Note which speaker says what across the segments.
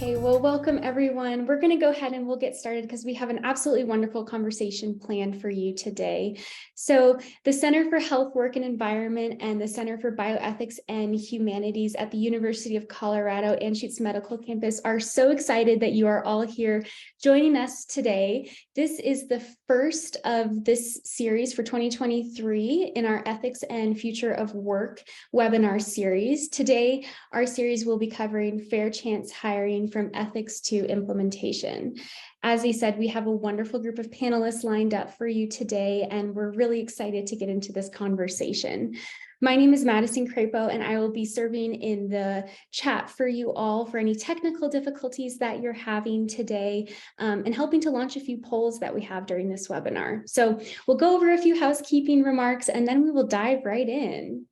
Speaker 1: Okay, well, welcome everyone. We're going to go ahead and we'll get started because we have an absolutely wonderful conversation planned for you today. So the Center for Health, Work and Environment and the Center for Bioethics and Humanities at the University of Colorado Anschutz Medical Campus are so excited that you are all here joining us today. This is the first of this series for 2023 in our Ethics and Future of Work webinar series. Today, our series will be covering fair chance hiring from ethics to implementation. As I said, we have a wonderful group of panelists lined up for you today, and we're really excited to get into this conversation. My name is Madison Crapo, and I will be serving in the chat for you all for any technical difficulties that you're having today, and helping to launch a few polls that we have during this webinar. So we'll go over a few housekeeping remarks, and then we will dive right in.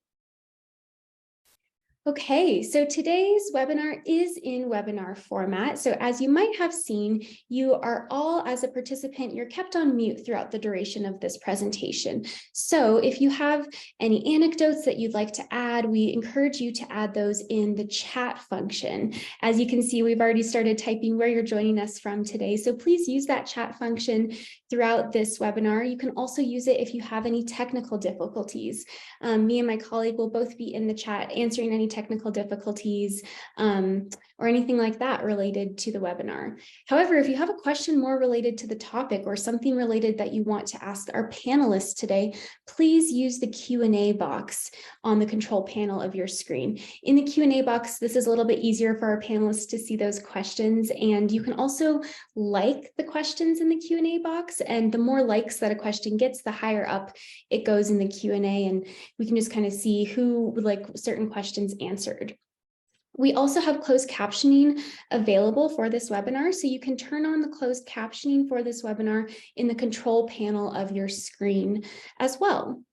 Speaker 1: Okay, so today's webinar is in webinar format. So as you might have seen, you are all, as a participant, you're kept on mute throughout the duration of this presentation. So if you have any anecdotes that you'd like to add, we encourage you to add those in the chat function. As you can see, we've already started typing where you're joining us from today. So please use that chat function throughout this webinar. You can also use it if you have any technical difficulties. Me and my colleague will both be in the chat answering any technical difficulties or anything like that related to the webinar. However, if you have a question more related to the topic or something related that you want to ask our panelists today, please use the Q&A box on the control panel of your screen. In the Q&A box, this is a little bit easier for our panelists to see those questions, and you can also like the questions in the Q&A box, and the more likes that a question gets, the higher up it goes in the Q&A, and we can just kind of see who would like certain questions answered. We also have closed captioning available for this webinar, so you can turn on the closed captioning for this webinar in the control panel of your screen as well.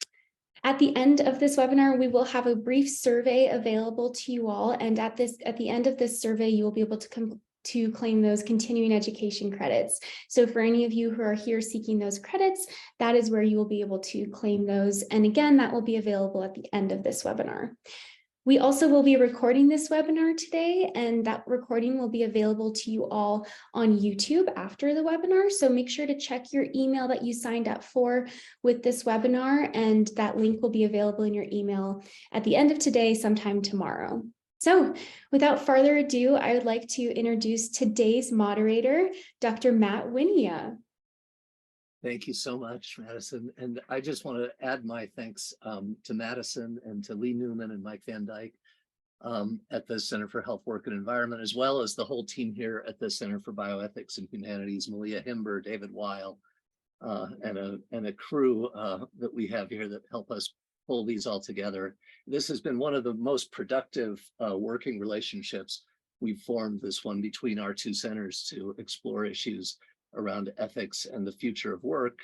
Speaker 1: At the end of this webinar, we will have a brief survey available to you all, and at the end of this survey, you will be able to claim those continuing education credits. So for any of you who are here seeking those credits, that is where you will be able to claim those. And again, that will be available at the end of this webinar. We also will be recording this webinar today, and that recording will be available to you all on YouTube after the webinar. So make sure to check your email that you signed up for with this webinar, and that link will be available in your email at the end of today, sometime tomorrow. So without further ado, I would like to introduce today's moderator, Dr. Matt Winia.
Speaker 2: Thank you so much, Madison. And I just want to add my thanks to Madison and to Lee Newman and Mike Van Dyke at the Center for Health, Work and Environment, as well as the whole team here at the Center for Bioethics and Humanities, Malia Himber, David Weil, and a crew that we have here that help us pull these all together. This has been one of the most productive working relationships we've formed, this one between our two centers to explore issues around ethics and the future of work.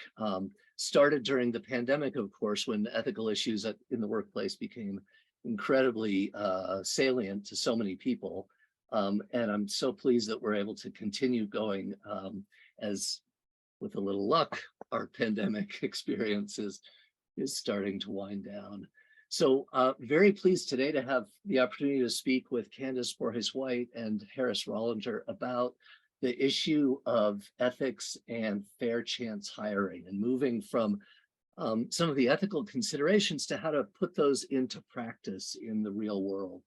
Speaker 2: Started during the pandemic, of course, when ethical issues in the workplace became incredibly salient to so many people. And I'm so pleased that we're able to continue going as, with a little luck, our pandemic experience is starting to wind down. So very pleased today to have the opportunity to speak with Candace Borges-White and Harris Rollinger about the issue of ethics and fair chance hiring and moving from some of the ethical considerations to how to put those into practice in the real world.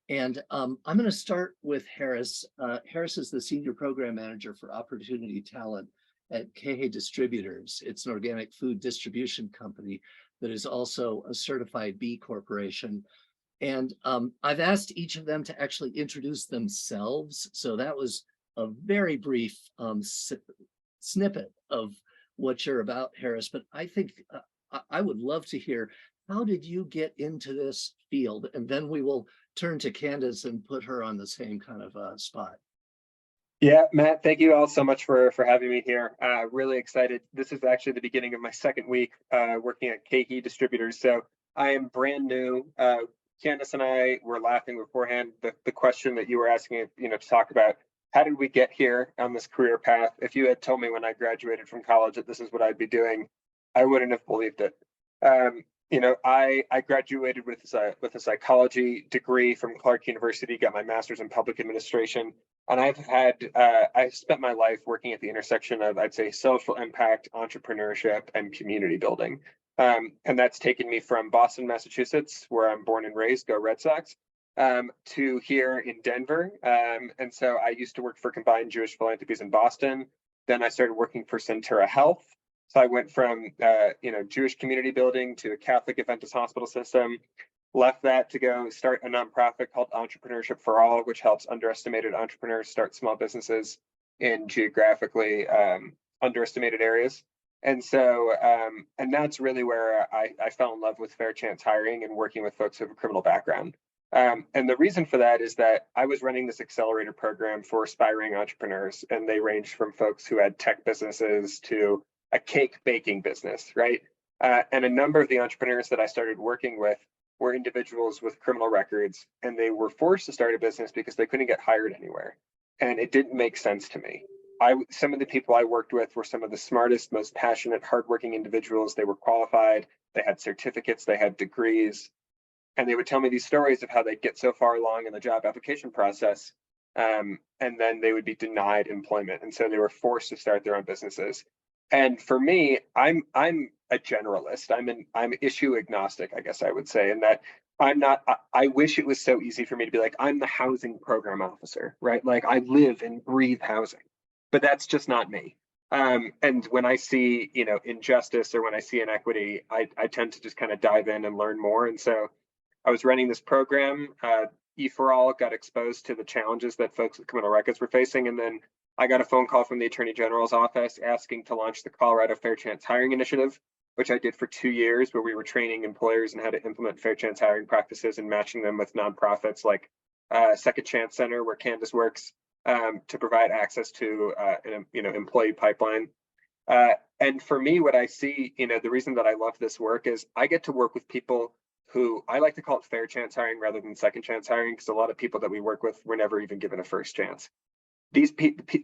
Speaker 2: And I'm going to start with Harris. Harris is the Senior Program Manager for Opportunity Talent at KH Distributors. It's an organic food distribution company that is also a certified B Corporation. And I've asked each of them to actually introduce themselves. So that was a very brief snippet of what you're about, Harris, but I think I would love to hear, how did you get into this field? And then we will turn to Candace and put her on the same kind of spot.
Speaker 3: Yeah, Matt, thank you all so much for having me here. Really excited. This is actually the beginning of my second week working at KH Distributors, so I am brand new. Candace and I were laughing beforehand, the question that you were asking, to talk about, how did we get here on this career path? If you had told me when I graduated from college that this is what I'd be doing, I wouldn't have believed it. I graduated with a psychology degree from Clark University, got my master's in public administration, And I've spent my life working at the intersection of, I'd say, social impact, entrepreneurship, and community building. And that's taken me from Boston, Massachusetts, where I'm born and raised, go Red Sox, to here in Denver. And so I used to work for Combined Jewish Philanthropies in Boston. Then I started working for Centura Health. So I went from, Jewish community building to a Catholic Adventist hospital system, left that to go start a nonprofit called Entrepreneurship for All, which helps underestimated entrepreneurs start small businesses in geographically underestimated areas. And so, and that's really where I fell in love with fair chance hiring and working with folks who have a criminal background. And the reason for that is that I was running this accelerator program for aspiring entrepreneurs, and they ranged from folks who had tech businesses to a cake baking business, right? And a number of the entrepreneurs that I started working with were individuals with criminal records, and they were forced to start a business because they couldn't get hired anywhere. And it didn't make sense to me. Some of the people I worked with were some of the smartest, most passionate, hardworking individuals. They were qualified, they had certificates, they had degrees, and they would tell me these stories of how they'd get so far along in the job application process, and then they would be denied employment, and so they were forced to start their own businesses. And for me, I'm a generalist. I'm issue agnostic, I guess I would say, in that I'm not. I wish it was so easy for me to be like, I'm the housing program officer, right? Like I live and breathe housing, but that's just not me. And when I see, injustice or when I see inequity, I tend to just kind of dive in and learn more. And so I was running this program. E4All got exposed to the challenges that folks with criminal records were facing, and then I got a phone call from the Attorney General's office asking to launch the Colorado Fair Chance Hiring Initiative, which I did for 2 years, where we were training employers in how to implement fair chance hiring practices and matching them with nonprofits like Second Chance Center, where Candace works, to provide access to an employee pipeline. And for me, what I see, the reason that I love this work is I get to work with people who I like to call it fair chance hiring rather than second chance hiring, because a lot of people that we work with were never even given a first chance.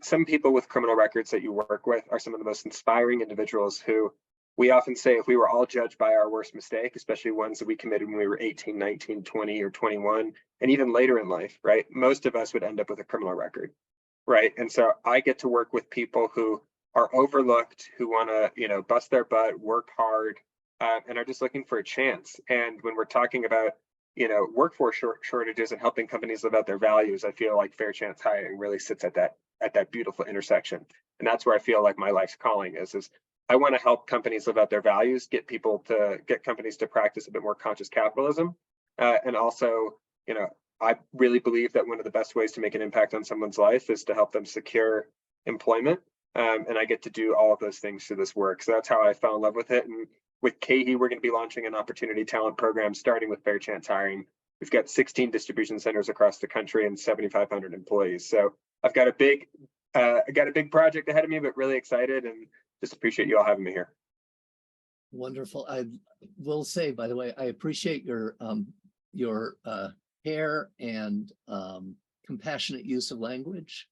Speaker 3: Some people with criminal records that you work with are some of the most inspiring individuals who we often say if we were all judged by our worst mistake, especially ones that we committed when we were 18, 19, 20, or 21, and even later in life, right? Most of us would end up with a criminal record, right? And so I get to work with people who are overlooked, who want to, bust their butt, work hard, and are just looking for a chance. And when we're talking about workforce shortages and helping companies live out their values, I feel like fair chance hiring really sits at that beautiful intersection. And that's where I feel like my life's calling is I want to help companies live out their values, get companies to practice a bit more conscious capitalism. And also, I really believe that one of the best ways to make an impact on someone's life is to help them secure employment. And I get to do all of those things through this work. So that's how I fell in love with it. And with KHE, we're going to be launching an opportunity talent program starting with fair chance hiring. We've got 16 distribution centers across the country and 7,500 employees. So I've got a big project ahead of me, but really excited and just appreciate you all having me here.
Speaker 2: Wonderful. I will say, by the way, I appreciate your care and compassionate use of language.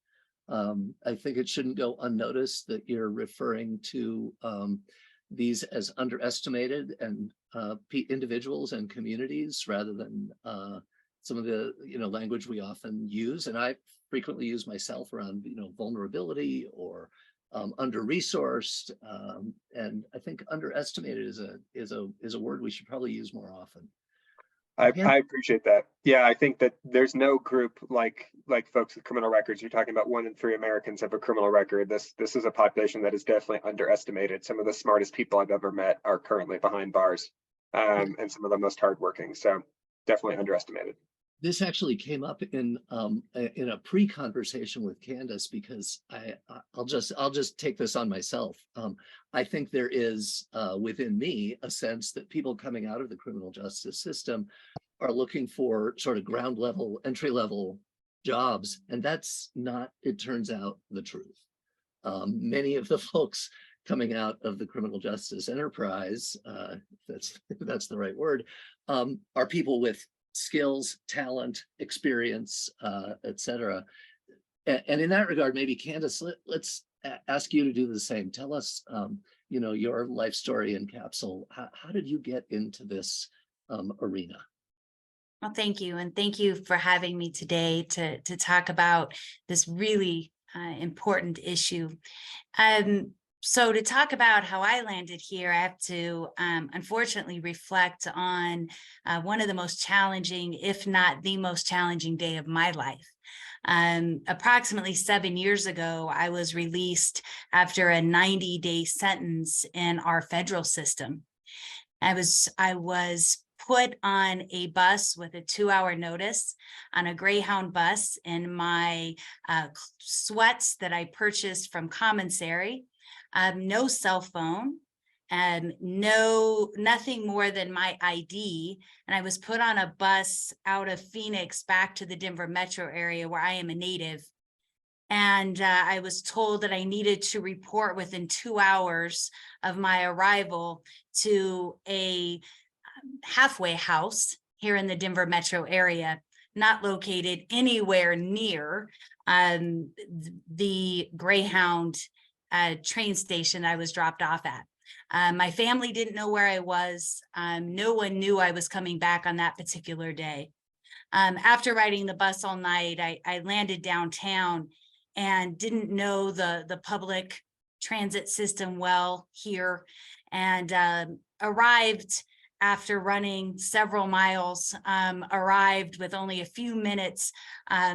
Speaker 2: I think it shouldn't go unnoticed that you're referring to these as underestimated and individuals and communities rather than some of the language we often use, and I frequently use myself around vulnerability or under-resourced, and I think underestimated is a word we should probably use more often.
Speaker 3: I appreciate that. Yeah, I think that there's no group like folks with criminal records. You're talking about 1 in 3 Americans have a criminal record. This is a population that is definitely underestimated. Some of the smartest people I've ever met are currently behind bars, and some of the most hardworking. So definitely underestimated.
Speaker 2: This actually came up in a pre-conversation with Candace because I'll just take this on myself. I think there is within me a sense that people coming out of the criminal justice system are looking for sort of ground level, entry level jobs, and that's not, it turns out, the truth. Many of the folks coming out of the criminal justice enterprise, if that's the right word, are people with skills, talent, experience, etc. And in that regard, maybe Candace, let's ask you to do the same. Tell us, your life story in capsule. How did you get into this arena?
Speaker 4: Well, thank you. And thank you for having me today to talk about this really important issue. So to talk about how I landed here, I have to unfortunately reflect on one of the most challenging, if not the most challenging day of my life. Approximately 7 years ago, I was released after a 90-day sentence in our federal system. I was put on a bus with a 2-hour notice on a Greyhound bus in my sweats that I purchased from commissary, no cell phone, and nothing more than my ID. And I was put on a bus out of Phoenix back to the Denver metro area where I am a native. And I was told that I needed to report within 2 hours of my arrival to a halfway house here in the Denver metro area, not located anywhere near the Greyhound train station I was dropped off at. My family didn't know where I was. No one knew I was coming back on that particular day. After riding the bus all night, I landed downtown and didn't know the public transit system well here, and arrived after running several miles, arrived with only a few minutes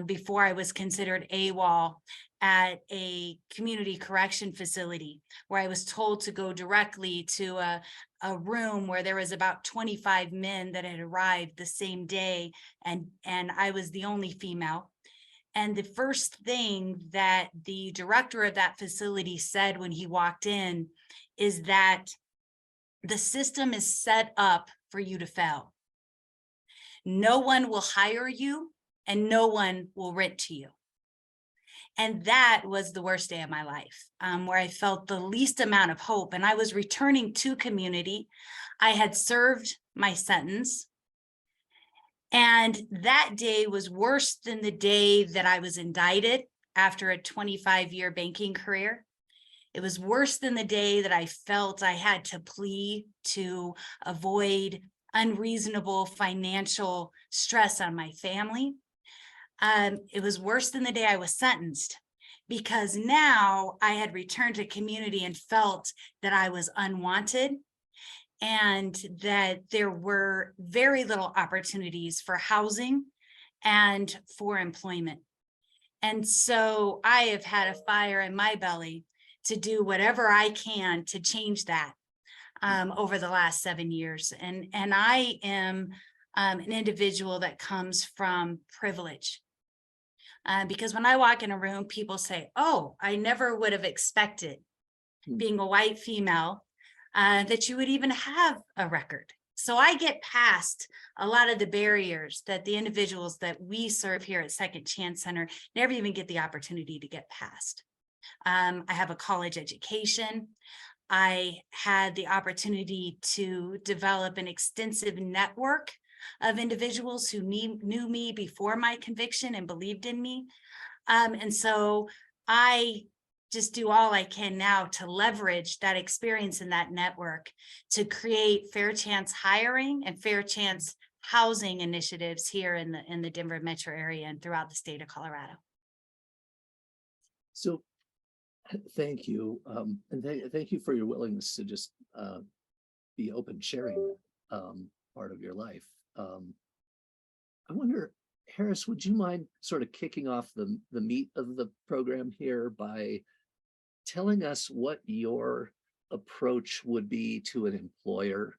Speaker 4: before I was considered AWOL at a community correction facility, where I was told to go directly to a room where there was about 25 men that had arrived the same day, and I was the only female. And the first thing that the director of that facility said when he walked in is that the system is set up for you to fail. No one will hire you and no one will rent to you. And that was the worst day of my life, where I felt the least amount of hope. And I was returning to community. I had served my sentence. And that day was worse than the day that I was indicted after a 25-year banking career. It was worse than the day that I felt I had to plea to avoid unreasonable financial stress on my family. It was worse than the day I was sentenced, because now I had returned to community and felt that I was unwanted and that there were very little opportunities for housing and for employment. And so I have had a fire in my belly to do whatever I can to change that over the last 7 years. And I am an individual that comes from privilege. Because when I walk in a room, people say, oh, I never would have expected, being a white female, that you would even have a record. So I get past a lot of the barriers that the individuals that we serve here at Second Chance Center never even get the opportunity to get past. I have a college education. I had the opportunity to develop an extensive network of individuals who knew me before my conviction and believed in me. And so I just do all I can now to leverage that experience in that network to create fair chance hiring and fair chance housing initiatives here in the Denver metro area and throughout the state of Colorado.
Speaker 2: So thank you. And thank you for your willingness to just be open sharing part of your life. I wonder, Harris, would you mind sort of kicking off the meat of the program here by telling us what your approach would be to an employer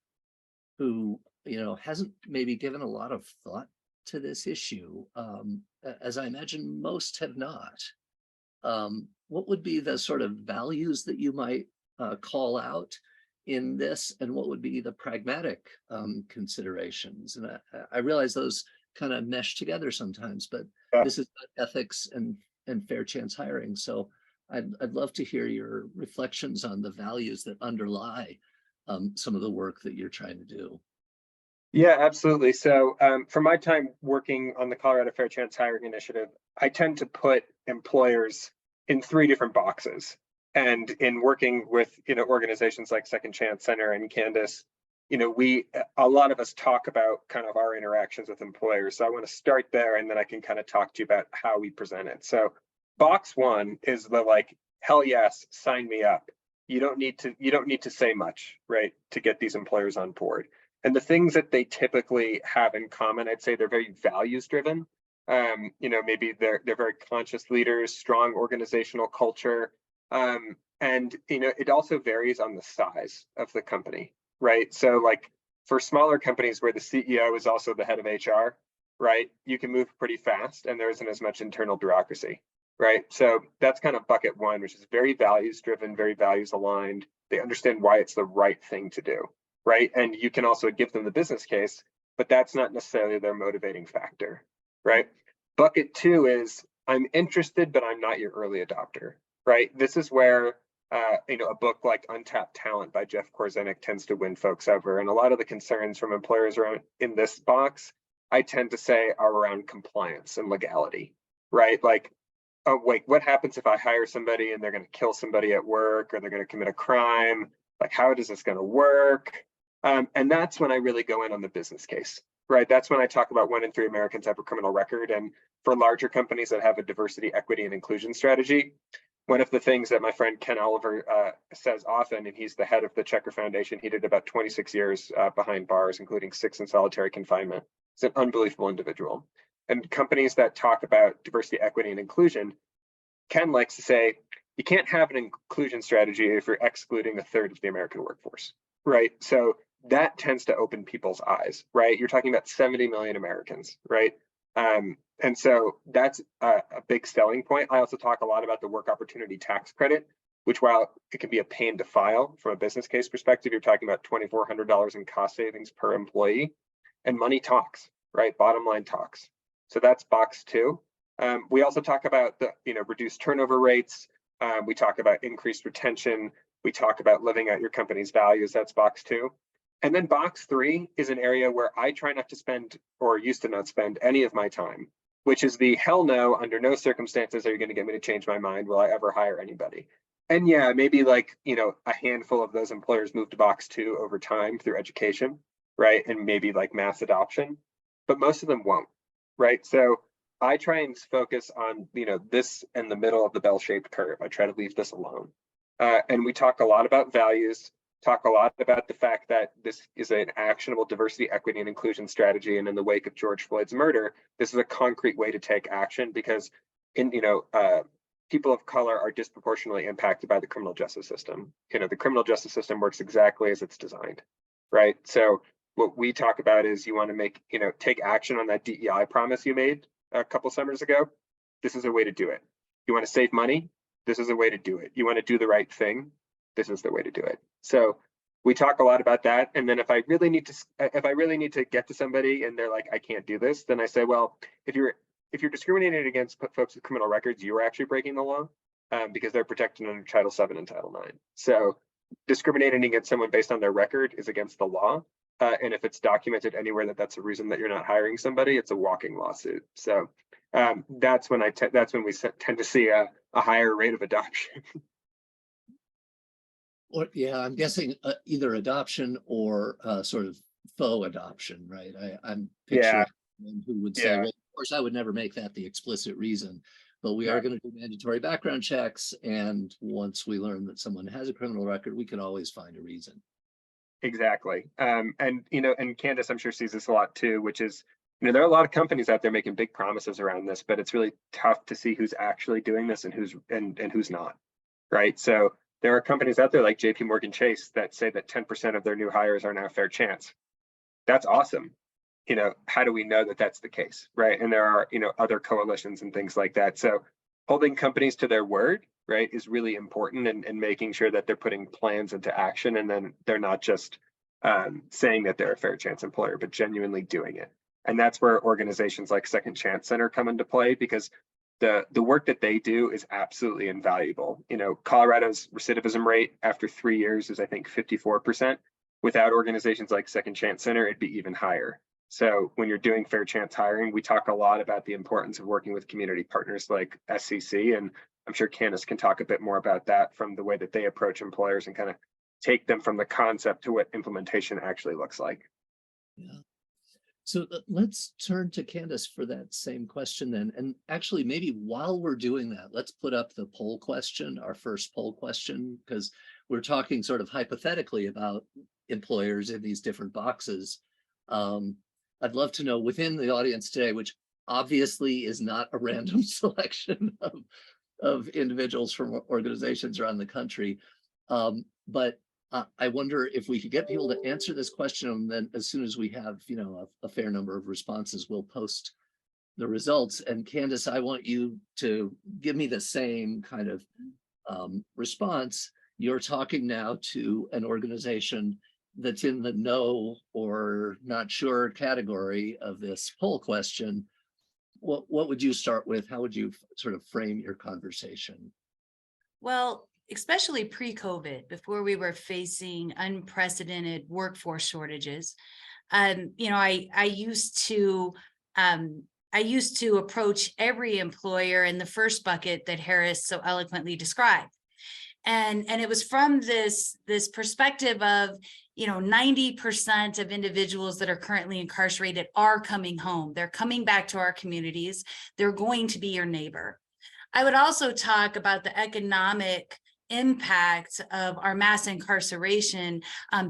Speaker 2: who, hasn't maybe given a lot of thought to this issue, as I imagine most have not. What would be the sort of values that you might call out in this, and what would be the pragmatic considerations? And I realize those kind of mesh together sometimes, but this is about ethics and fair chance hiring. So I'd love to hear your reflections on the values that underlie some of the work that you're trying to do.
Speaker 3: Yeah, absolutely. So for my time working on the Colorado Fair Chance Hiring Initiative, I tend to put employers in 3 different boxes. And in working with organizations like Second Chance Center and Candace, a lot of us talk about kind of our interactions with employers. So I want to start there, and then I can kind of talk to you about how we present it. So box one is the like, hell yes, sign me up. You don't need to say much, right, to get these employers on board. And the things that they typically have in common, I'd say they're very values driven. Maybe they're very conscious leaders, strong organizational culture. And it also varies on the size of the company, right? So like for smaller companies where the CEO is also the head of HR, right, you can move pretty fast and there isn't as much internal bureaucracy, right? So that's kind of bucket one, which is very values driven, very values aligned. They understand why it's the right thing to do, right? And you can also give them the business case, but that's not necessarily their motivating factor, right? Bucket two is I'm interested, but I'm not your early adopter, right? This is where a book like Untapped Talent by Jeff Korzenik tends to win folks over. And a lot of the concerns from employers around in this box, I tend to say are around compliance and legality, right? Like, oh, wait, what happens if I hire somebody and they're going to kill somebody at work or they're going to commit a crime? Like, how is this going to work? And that's when I really go in on the business case, right? That's when I talk about 1 in 3 Americans have a criminal record. And for larger companies that have a diversity, equity, and inclusion strategy, one of the things that my friend Ken Oliver says often, and he's the head of the Checker Foundation, he did about 26 years behind bars, including 6 in solitary confinement. He's an unbelievable individual. And companies that talk about diversity, equity, and inclusion, Ken likes to say, you can't have an inclusion strategy if you're excluding 1/3 of the American workforce, right? So that tends to open people's eyes, right? You're talking about 70 million Americans, right? And so that's a big selling point. I also talk a lot about the work opportunity tax credit, which while it can be a pain to file from a business case perspective, you're talking about $2,400 in cost savings per employee, and money talks, right? Bottom line talks. So that's box two. We also talk about the reduced turnover rates. We talk about increased retention. We talk about living out your company's values. That's box two. And then box three is an area where I try not to spend, or used to not spend, any of my time, which is the hell no, under no circumstances are you going to get me to change my mind. Will I ever hire anybody? And yeah, maybe like, a handful of those employers move to box two over time through education, right? And maybe like mass adoption, but most of them won't, right? So I try and focus on, this in the middle of the bell-shaped curve. I try to leave this alone. And we talk a lot about values, talk a lot about the fact that this is an actionable diversity, equity, and inclusion strategy. And in the wake of George Floyd's murder, this is a concrete way to take action because people of color are disproportionately impacted by the criminal justice system. The criminal justice system works exactly as it's designed, right? So what we talk about is you want to make, take action on that DEI promise you made a couple summers ago. This is a way to do it. You want to save money? This is a way to do it. You want to do the right thing? This is the way to do it. So we talk a lot about that. And then if I really need to get to somebody and they're like, I can't do this, then I say, well, if you're discriminating against folks with criminal records, you are actually breaking the law because they're protected under Title VII and Title IX. So discriminating against someone based on their record is against the law. And if it's documented anywhere that that's a reason that you're not hiring somebody, it's a walking lawsuit. So that's when we tend to see a higher rate of adoption.
Speaker 2: Or yeah, I'm guessing either adoption or sort of faux adoption, right? I'm picturing someone who would say, well, of course, I would never make that the explicit reason, but we are going to do mandatory background checks. And once we learn that someone has a criminal record, we can always find a reason.
Speaker 3: Exactly. And Candace, I'm sure, sees this a lot too, which is, there are a lot of companies out there making big promises around this, but it's really tough to see who's actually doing this and who's not, right? So there are companies out there like JP Morgan Chase that say that 10% of their new hires are now fair chance. That's awesome. How do we know that that's the case, right? And there are, other coalitions and things like that. So holding companies to their word, right, is really important, and making sure that they're putting plans into action, and then they're not just saying that they're a fair chance employer, but genuinely doing it. And that's where organizations like Second Chance Center come into play, because the work that they do is absolutely invaluable. Colorado's recidivism rate after 3 years is, I think, 54%. Without organizations like Second Chance Center, it'd be even higher. So when you're doing fair chance hiring, we talk a lot about the importance of working with community partners like SCC, and I'm sure Candace can talk a bit more about that from the way that they approach employers and kind of take them from the concept to what implementation actually looks like.
Speaker 2: Yeah. So let's turn to Candace for that same question then. And actually, maybe while we're doing that, let's put up the poll question, our first poll question, because we're talking sort of hypothetically about employers in these different boxes. I'd love to know within the audience today, which obviously is not a random selection of individuals from organizations around the country. But I wonder if we could get people to answer this question, and then as soon as we have, a fair number of responses, we'll post the results. And Candace, I want you to give me the same kind of response. You're talking now to an organization that's in the no or not sure category of this poll question. What would you start with? How would you sort of frame your conversation?
Speaker 4: Well, especially pre-COVID, before we were facing unprecedented workforce shortages, I used to approach every employer in the first bucket that Harris so eloquently described. And it was from this perspective of, 90% of individuals that are currently incarcerated are coming home. They're coming back to our communities. They're going to be your neighbor. I would also talk about the economic impact of our mass incarceration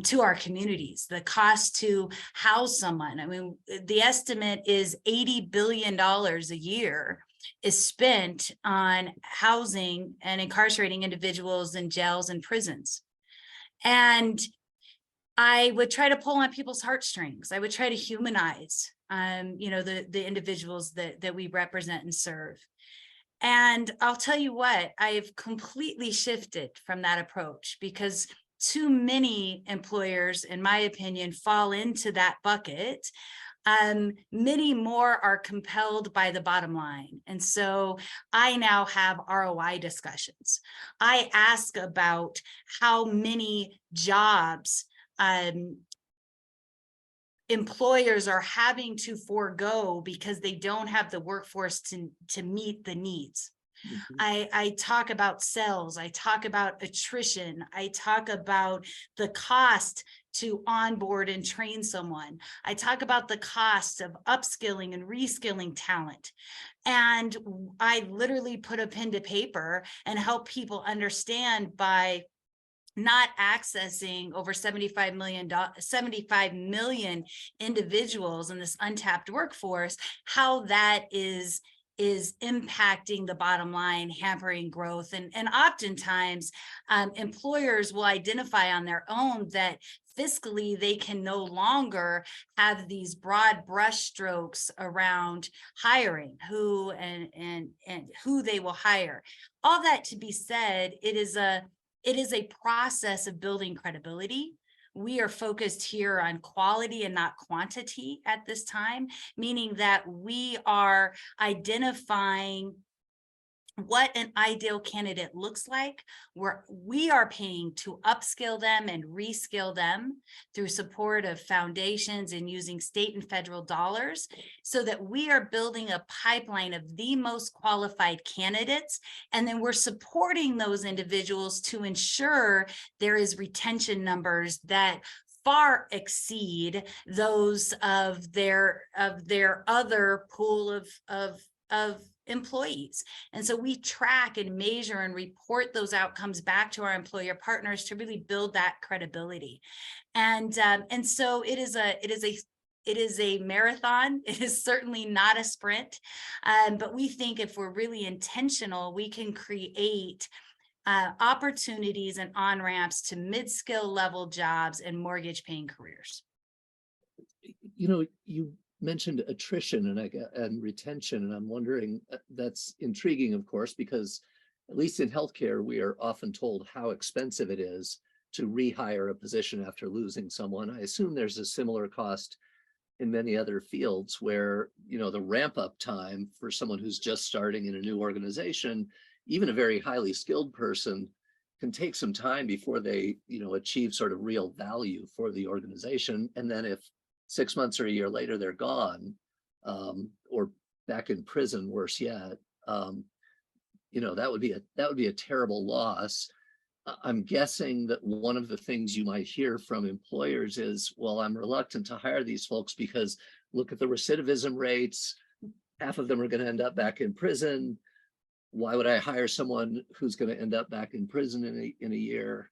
Speaker 4: to our communities, the cost to house someone. I mean, the estimate is $80 billion a year is spent on housing and incarcerating individuals in jails and prisons. And I would try to pull on people's heartstrings. I would try to humanize, the individuals that we represent and serve. And I'll tell you what, I've completely shifted from that approach because too many employers, in my opinion, fall into that bucket. Many more are compelled by the bottom line. And so I now have ROI discussions. I ask about how many jobs employers are having to forego because they don't have the workforce to meet the needs. Mm-hmm. I talk about sales, I talk about attrition, I talk about the cost to onboard and train someone. I talk about the cost of upskilling and reskilling talent. And I literally put a pen to paper and help people understand by not accessing over 75 million individuals in this untapped workforce, how that is impacting the bottom line, hampering growth. And oftentimes employers will identify on their own that fiscally they can no longer have these broad brushstrokes around hiring who and who they will hire. All that to be said, it is a process of building credibility. We are focused here on quality and not quantity at this time, meaning that we are identifying what an ideal candidate looks like, where we are paying to upskill them and reskill them through support of foundations and using state and federal dollars, so that we are building a pipeline of the most qualified candidates. And then we're supporting those individuals to ensure there is retention numbers that far exceed those of their other pool of employees. And so we track and measure and report those outcomes back to our employer partners to really build that credibility. And so it is a marathon. It is certainly not a sprint. But we think if we're really intentional, we can create opportunities and on-ramps to mid-skill level jobs and mortgage paying careers.
Speaker 2: You mentioned attrition and retention, and I'm wondering, that's intriguing, of course, because at least in healthcare, we are often told how expensive it is to rehire a position after losing someone. I assume there's a similar cost in many other fields where, the ramp up time for someone who's just starting in a new organization, even a very highly skilled person, can take some time before they, achieve sort of real value for the organization. And then if 6 months or a year later they're gone, or back in prison, worse yet, that would be a terrible loss. I'm guessing that one of the things you might hear from employers is, well, I'm reluctant to hire these folks because look at the recidivism rates. Half of them are going to end up back in prison. Why would I hire someone who's going to end up back in prison in a year?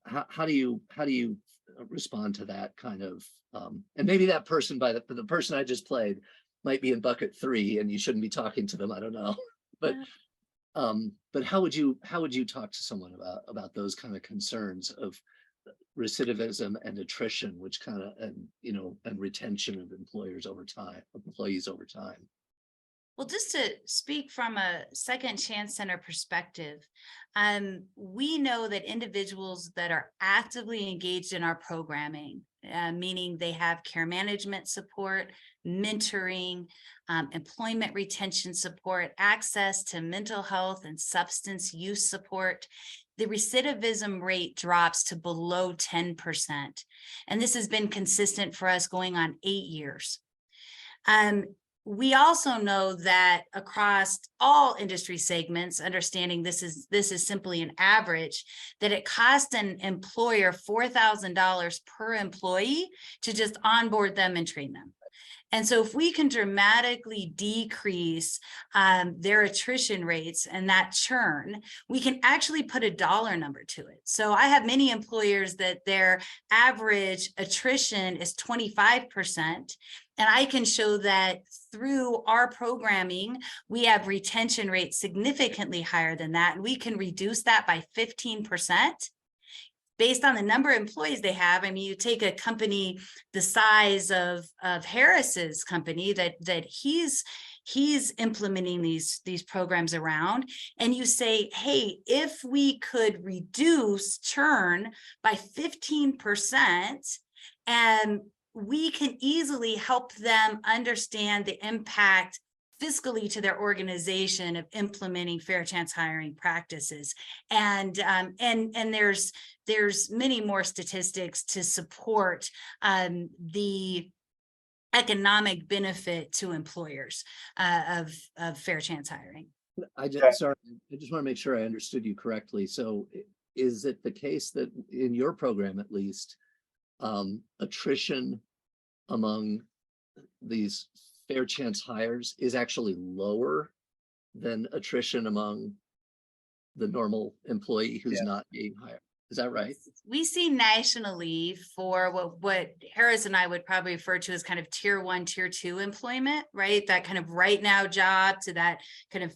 Speaker 2: How do you respond to that kind of, and maybe that person the person I just played might be in bucket 3 and you shouldn't be talking to them. I don't know. But how would you talk to someone about those kind of concerns of recidivism and attrition, which kind of, and retention of employees over time?
Speaker 4: Well, just to speak from a Second Chance Center perspective, we know that individuals that are actively engaged in our programming, meaning they have care management support, mentoring, employment retention support, access to mental health and substance use support, the recidivism rate drops to below 10%. And this has been consistent for us going on 8 years. We also know that across all industry segments, understanding this is simply an average, that it costs an employer $4,000 per employee to just onboard them and train them. And so if we can dramatically decrease their attrition rates and that churn, we can actually put a dollar number to it. So I have many employers that their average attrition is 25%. And I can show that through our programming, we have retention rates significantly higher than that. And we can reduce that by 15%. Based on the number of employees they have. I mean, you take a company the size of Harris's company that he's implementing these programs around, and you say, hey, if we could reduce churn by 15%, and we can easily help them understand the impact fiscally to their organization of implementing fair chance hiring practices. And there's many more statistics to support the economic benefit to employers of fair chance hiring.
Speaker 2: I just want to make sure I understood you correctly. So is it the case that in your program, at least, attrition among these fair chance hires is actually lower than attrition among the normal employee who's not being hired? Is that right?
Speaker 4: We see nationally for what Harris and I would probably refer to as kind of tier 1, tier 2 employment, right? That kind of right now job to that kind of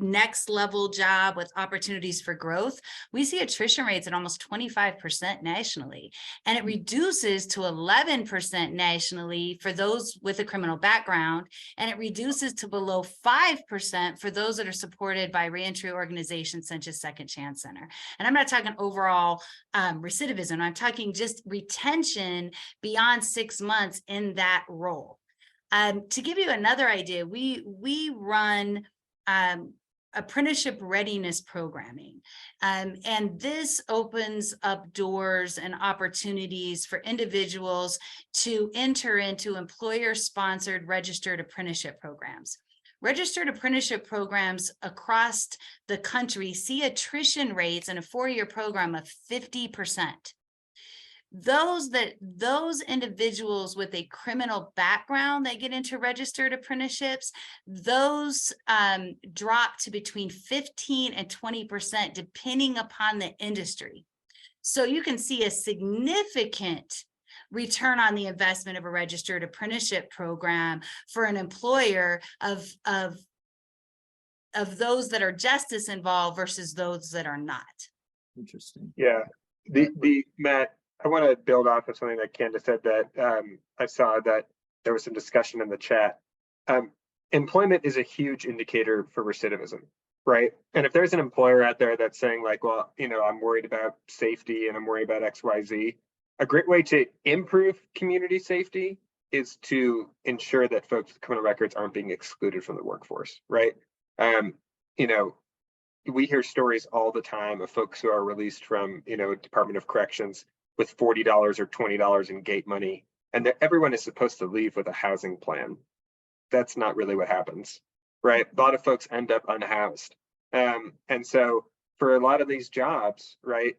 Speaker 4: next level job with opportunities for growth. We see attrition rates at almost 25% nationally, and it reduces to 11% nationally for those with a criminal background, and it reduces to below 5% for those that are supported by reentry organizations such as Second Chance Center. And I'm not talking overall recidivism, I'm talking just retention beyond 6 months in that role. To give you another idea, we run apprenticeship readiness programming. And this opens up doors and opportunities for individuals to enter into employer-sponsored registered apprenticeship programs. Registered apprenticeship programs across the country see attrition rates in a 4-year program of 50%. Those individuals with a criminal background that get into registered apprenticeships, those drop to between 15 and 20% depending upon the industry. So you can see a significant return on the investment of a registered apprenticeship program for an employer of those that are justice involved versus those that are not.
Speaker 2: Interesting.
Speaker 3: Yeah, the Matt, I want to build off of something that Candace said that I saw that there was some discussion in the chat. Employment is a huge indicator for recidivism, right? And if there's an employer out there that's saying like, well, I'm worried about safety and I'm worried about XYZ, a great way to improve community safety is to ensure that folks with criminal records aren't being excluded from the workforce, right? We hear stories all the time of folks who are released from, Department of Corrections with $40 or $20 in gate money, and everyone is supposed to leave with a housing plan. That's not really what happens, right? A lot of folks end up unhoused. And so for a lot of these jobs, right?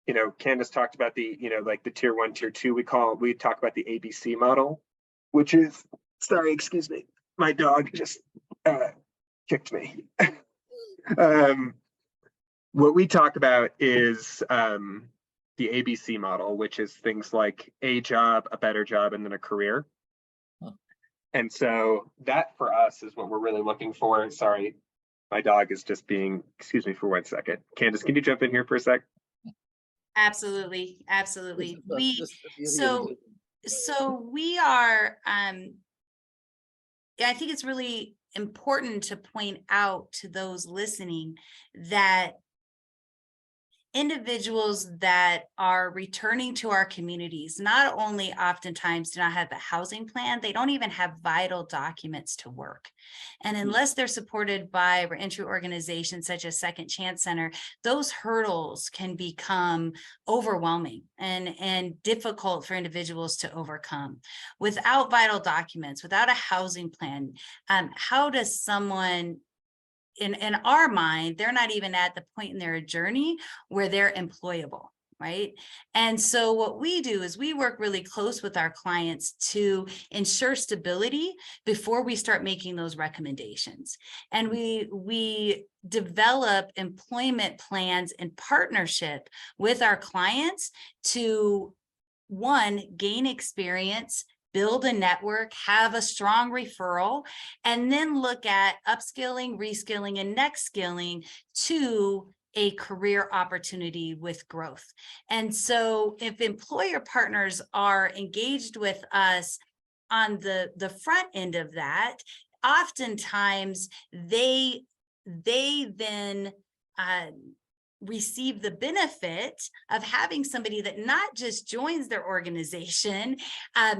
Speaker 3: You know, Candace talked about the, you know, like the tier 1, tier 2, we talk about the ABC model, which is, sorry, excuse me, my dog just kicked me. What we talk about is the ABC model, which is things like a job, a better job, and then a career. And so that for us is what we're really looking for. Sorry, my dog is just being, excuse me for 1 second. Candace, can you jump in here for a sec?
Speaker 4: Absolutely, absolutely.
Speaker 2: So
Speaker 4: So we are, I think it's really important to point out to those listening that individuals that are returning to our communities not only oftentimes do not have a housing plan, they don't even have vital documents to work. And unless they're supported by reentry organizations such as Second Chance Center, those hurdles can become overwhelming and difficult for individuals to overcome. Without vital documents, without a housing plan, how does someone, in our mind, they're not even at the point in their journey where they're employable, right? And so what we do is we work really close with our clients to ensure stability before we start making those recommendations. And we develop employment plans in partnership with our clients to, one, gain experience, build a network, have a strong referral, and then look at upskilling, reskilling, and next skilling to a career opportunity with growth. And so if employer partners are engaged with us on the front end of that, oftentimes they then receive the benefit of having somebody that not just joins their organization,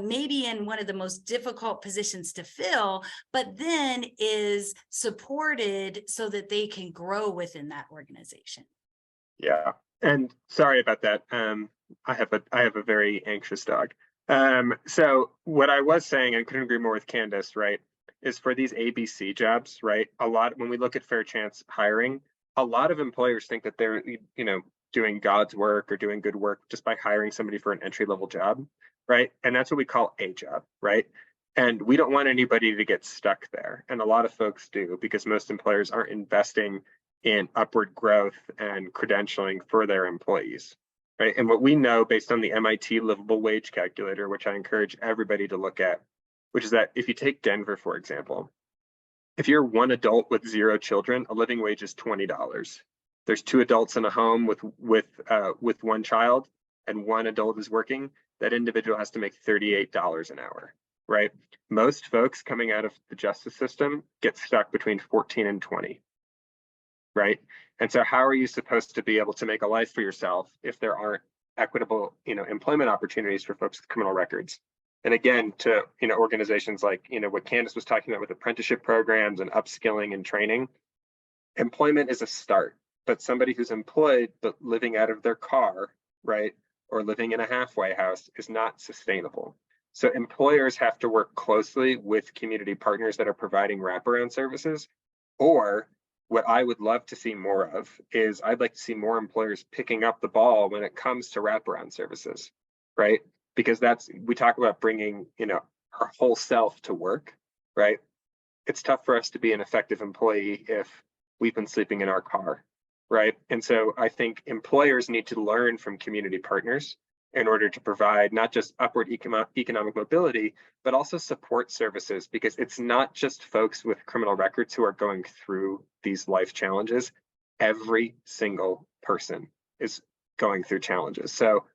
Speaker 4: maybe in one of the most difficult positions to fill, but then is supported so that they can grow within that organization.
Speaker 3: Yeah, and sorry about that. I have a very anxious dog. So what I was saying, and couldn't agree more with Candace, right, is for these ABC jobs, right? A lot, when we look at fair chance hiring, a lot of employers think that they're, you know, doing God's work or doing good work just by hiring somebody for an entry-level job, right? And that's what we call a job, right? And we don't want anybody to get stuck there. And a lot of folks do, because most employers aren't investing in upward growth and credentialing for their employees, right? And what we know based on the MIT livable wage calculator, which I encourage everybody to look at, which is that if you take Denver, for example, if you're one adult with 0 children, a living wage is $20. There's 2 adults in a home with 1 child and 1 adult is working, that individual has to make $38 an hour, right? Most folks coming out of the justice system get stuck between 14 and 20, right? And so how are you supposed to be able to make a life for yourself if there aren't equitable, you know, employment opportunities for folks with criminal records? And again, to, you know, organizations like, you know, what Candace was talking about with apprenticeship programs and upskilling and training, employment is a start, but somebody who's employed but living out of their car, right, or living in a halfway house is not sustainable. So employers have to work closely with community partners that are providing wraparound services. Or what I would love to see more of is I'd like to see more employers picking up the ball when it comes to wraparound services, right? Because that's, we talk about bringing, you know, our whole self to work, right? It's tough for us to be an effective employee if we've been sleeping in our car, right? And so I think employers need to learn from community partners in order to provide not just upward economic mobility, but also support services, because it's not just folks with criminal records who are going through these life challenges. Every single person is going through challenges. So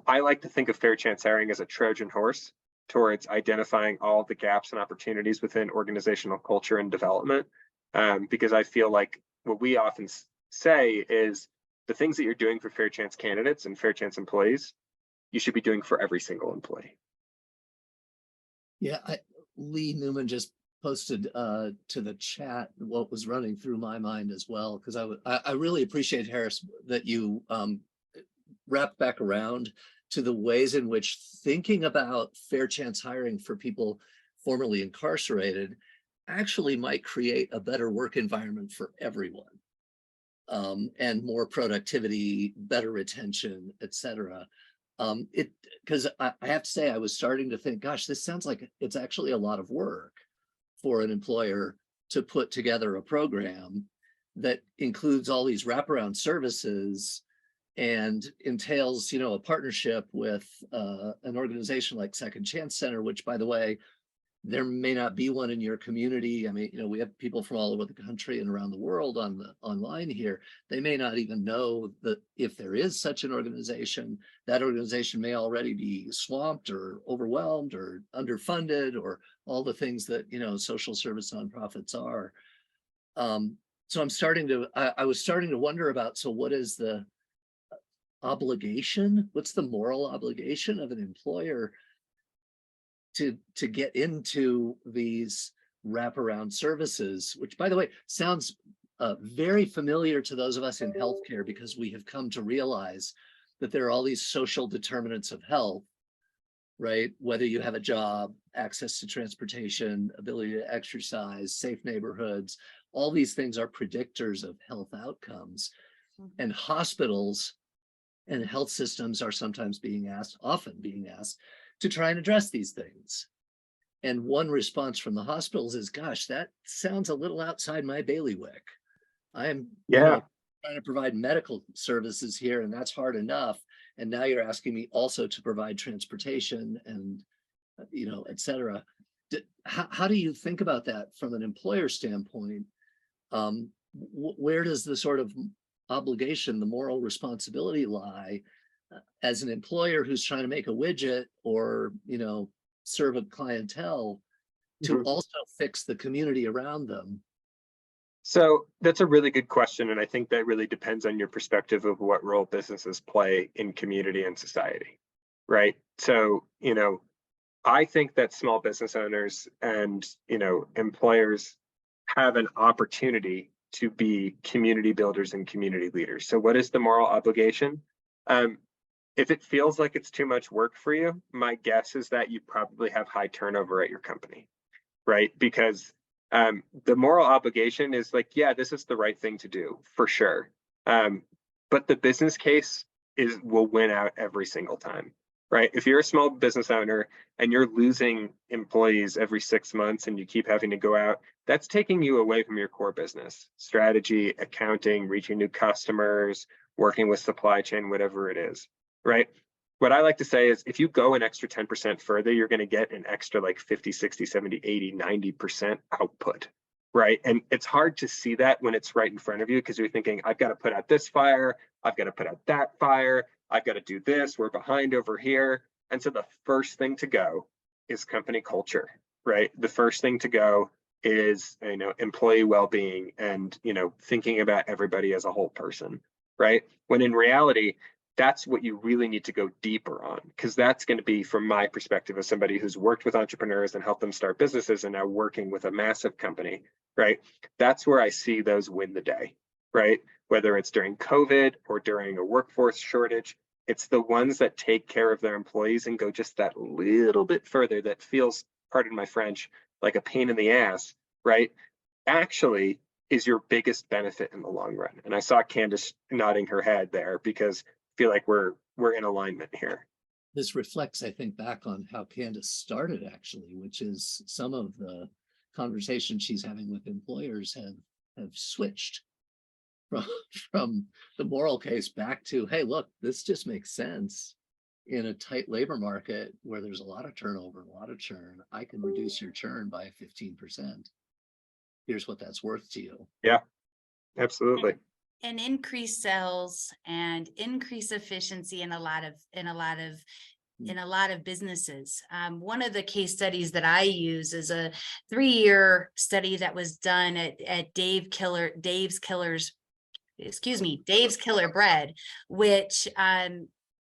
Speaker 3: I like to think of fair chance hiring as a Trojan horse towards identifying all the gaps and opportunities within organizational culture and development, because I feel like what we often say is the things that you're doing for fair chance candidates and fair chance employees, you should be doing for every single employee.
Speaker 2: Yeah, Lee Newman just posted to the chat what was running through my mind as well, because I really appreciate, Harris, that you wrap back around to the ways in which thinking about fair chance hiring for people formerly incarcerated actually might create a better work environment for everyone. and more productivity, better retention, et cetera. Because I have to say, I was starting to think, gosh, this sounds like it's actually a lot of work for an employer to put together a program that includes all these wraparound services and entails, a partnership with an organization like Second Chance Center, which, by the way, there may not be one in your community. I mean, we have people from all over the country and around the world online here. They may not even know that if there is such an organization, that organization may already be swamped or overwhelmed or underfunded or all the things that, social service nonprofits are. So I was starting to wonder about, so what is the obligation? What's the moral obligation of an employer to get into these wraparound services, which, by the way, sounds very familiar to those of us in healthcare, because we have come to realize that there are all these social determinants of health, right? Whether you have a job, access to transportation, ability to exercise, safe neighborhoods, all these things are predictors of health outcomes. Mm-hmm. And hospitals and health systems are sometimes often being asked to try and address these things. And one response from the hospitals is, gosh, that sounds a little outside my bailiwick. I'm trying to provide medical services here, and that's hard enough. And now you're asking me also to provide transportation and, et cetera. How do you think about that from an employer standpoint? Where does the sort of obligation, the moral responsibility lie as an employer who's trying to make a widget or, serve a clientele to also fix the community around them?
Speaker 3: So that's a really good question. And I think that really depends on your perspective of what role businesses play in community and society, right? So, I think that small business owners and, employers have an opportunity to be community builders and community leaders. So what is the moral obligation? If it feels like it's too much work for you, my guess is that you probably have high turnover at your company, right? Because the moral obligation is like, yeah, this is the right thing to do for sure. But the business case will win out every single time, right? If you're a small business owner and you're losing employees every 6 months and you keep having to go out, that's taking you away from your core business, strategy, accounting, reaching new customers, working with supply chain, whatever it is, right? What I like to say is if you go an extra 10% further, you're going to get an extra like 50, 60, 70, 80, 90% output, right? And it's hard to see that when it's right in front of you because you're thinking, I've got to put out this fire, I've got to put out that fire, I've got to do this, we're behind over here. And so the first thing to go is company culture, right? The first thing to go is, employee well-being and, thinking about everybody as a whole person, right? When in reality, that's what you really need to go deeper on, because that's going to be, from my perspective as somebody who's worked with entrepreneurs and helped them start businesses and now working with a massive company, right? That's where I see those win the day, right? Whether it's during COVID or during a workforce shortage, it's the ones that take care of their employees and go just that little bit further that feels, pardon my French, like a pain in the ass, right? Actually is your biggest benefit in the long run. And I saw Candace nodding her head there because I feel like we're in alignment here.
Speaker 2: This reflects, I think, back on how Candace started, actually, which is some of the conversations she's having with employers have switched from the moral case back to, hey, look, this just makes sense. In a tight labor market where there's a lot of turnover, a lot of churn, I can reduce your churn by 15%. Here's what that's worth to you.
Speaker 3: Yeah, absolutely.
Speaker 4: And increase sales and increase efficiency in a lot of businesses. One of the case studies that I use is a 3-year study that was done at Dave's Killer Bread, which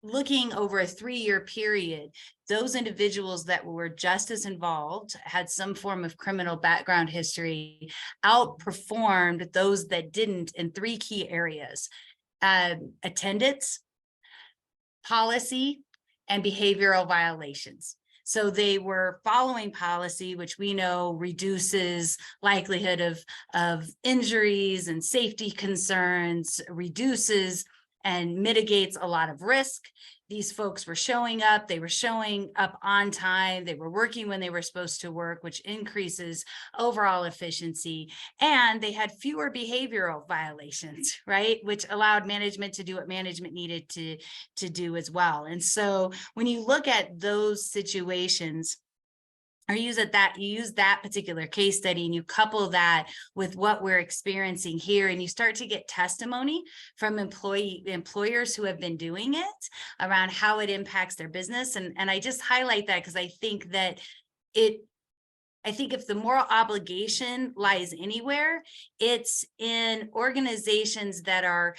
Speaker 4: looking over a 3-year period, those individuals that were just as involved, had some form of criminal background history, outperformed those that didn't in 3 key areas: attendance, policy, and behavioral violations. So they were following policy, which we know reduces likelihood of injuries and safety concerns, reduces and mitigates a lot of risk. These folks were showing up, they were showing up on time, they were working when they were supposed to work, which increases overall efficiency. And they had fewer behavioral violations, right? Which allowed management to do what management needed to do as well. And so when you look at those situations, or you use that particular case study and you couple that with what we're experiencing here, and you start to get testimony from employers who have been doing it around how it impacts their business. And I just highlight that because I think that if the moral obligation lies anywhere, it's in organizations that are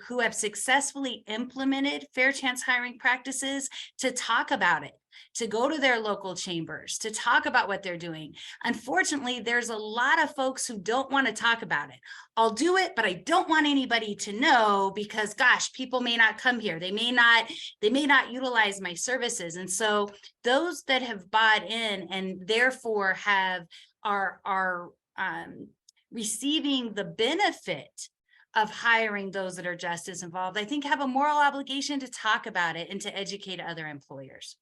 Speaker 4: who have successfully implemented fair chance hiring practices to talk about it, to go to their local chambers, to talk about what they're doing. Unfortunately, there's a lot of folks who don't want to talk about it. I'll do it, but I don't want anybody to know because, gosh, people may not come here. They may not utilize my services. And so those that have bought in and therefore are receiving the benefit of hiring those that are just as involved, I think have a moral obligation to talk about it and to educate other employers.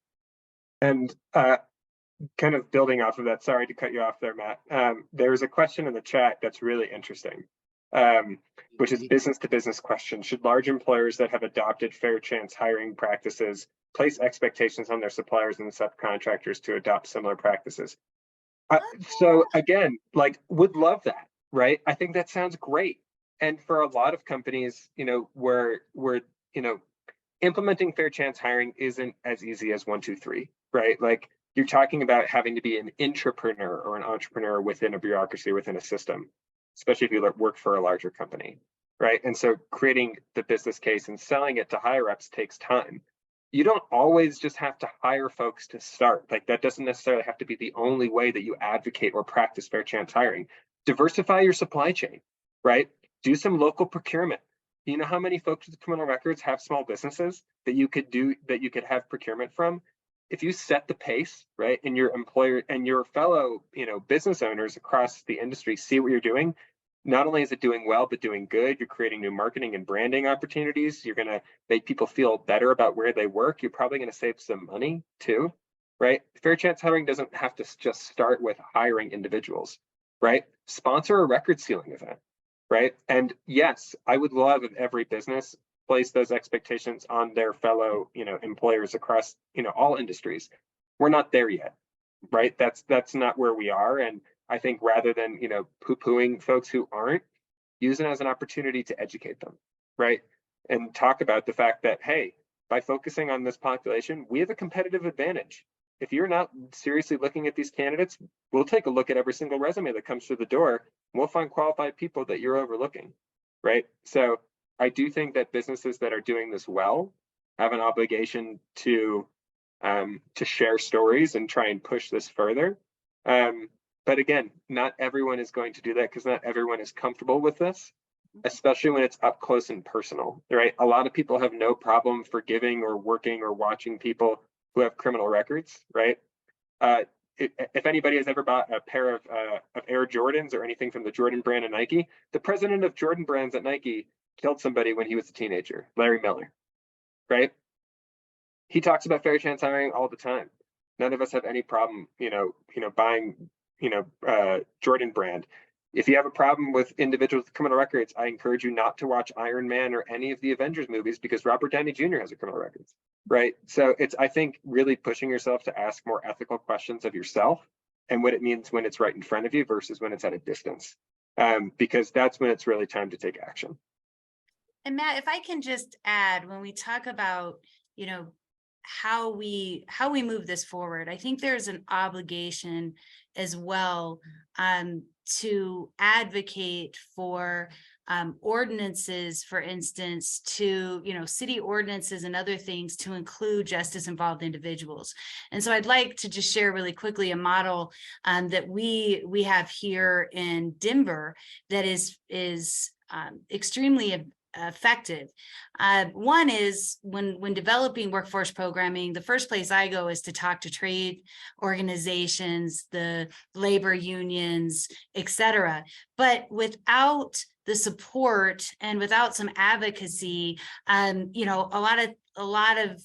Speaker 3: And kind of building off of that, sorry to cut you off there, Matt. There's a question in the chat that's really interesting, which is business to business question. Should large employers that have adopted fair chance hiring practices place expectations on their suppliers and subcontractors to adopt similar practices? So again, like, would love that, right? I think that sounds great. And for a lot of companies, where implementing fair chance hiring isn't as easy as 1, 2, 3, right? Like, you're talking about having to be an intrapreneur or an entrepreneur within a bureaucracy, within a system, especially if you work for a larger company, right? And so creating the business case and selling it to higher ups takes time. You don't always just have to hire folks to start. Like, that doesn't necessarily have to be the only way that you advocate or practice fair chance hiring. Diversify your supply chain, right? Do some local procurement. You know how many folks with criminal records have small businesses that you could have procurement from? If you set the pace, right, and your employer and your fellow, business owners across the industry see what you're doing, not only is it doing well, but doing good. You're creating new marketing and branding opportunities. You're going to make people feel better about where they work. You're probably going to save some money too, right? Fair chance hiring doesn't have to just start with hiring individuals, right? Sponsor a record sealing event, right? And yes, I would love if every business place those expectations on their fellow, employers across, all industries. We're not there yet, right? That's not where we are. And I think rather than, poo-pooing folks who aren't, use it as an opportunity to educate them, right? And talk about the fact that, hey, by focusing on this population, we have a competitive advantage. If you're not seriously looking at these candidates, we'll take a look at every single resume that comes through the door, and we'll find qualified people that you're overlooking, right? So I do think that businesses that are doing this well have an obligation to share stories and try and push this further. But again, not everyone is going to do that because not everyone is comfortable with this, especially when it's up close and personal, right? A lot of people have no problem forgiving or working or watching people who have criminal records, right? If anybody has ever bought a pair of Air Jordans or anything from the Jordan brand of Nike, the president of Jordan brands at Nike killed somebody when he was a teenager, Larry Miller, right? He talks about fair chance hiring all the time. None of us have any problem, buying, Jordan brand. If you have a problem with individuals with criminal records, I encourage you not to watch Iron Man or any of the Avengers movies because Robert Downey Jr. has a criminal records, right? So it's, I think, really pushing yourself to ask more ethical questions of yourself and what it means when it's right in front of you versus when it's at a distance, because that's when it's really time to take action.
Speaker 4: And Matt, if I can just add, when we talk about, how we move this forward, I think there's an obligation as well to advocate for ordinances, for instance, to, city ordinances and other things to include justice involved individuals. And so I'd like to just share really quickly a model that we have here in Denver that is extremely effective. One is when developing workforce programming, the first place I go is to talk to trade organizations, the labor unions, etc. But without the support and without some advocacy, you know, a lot of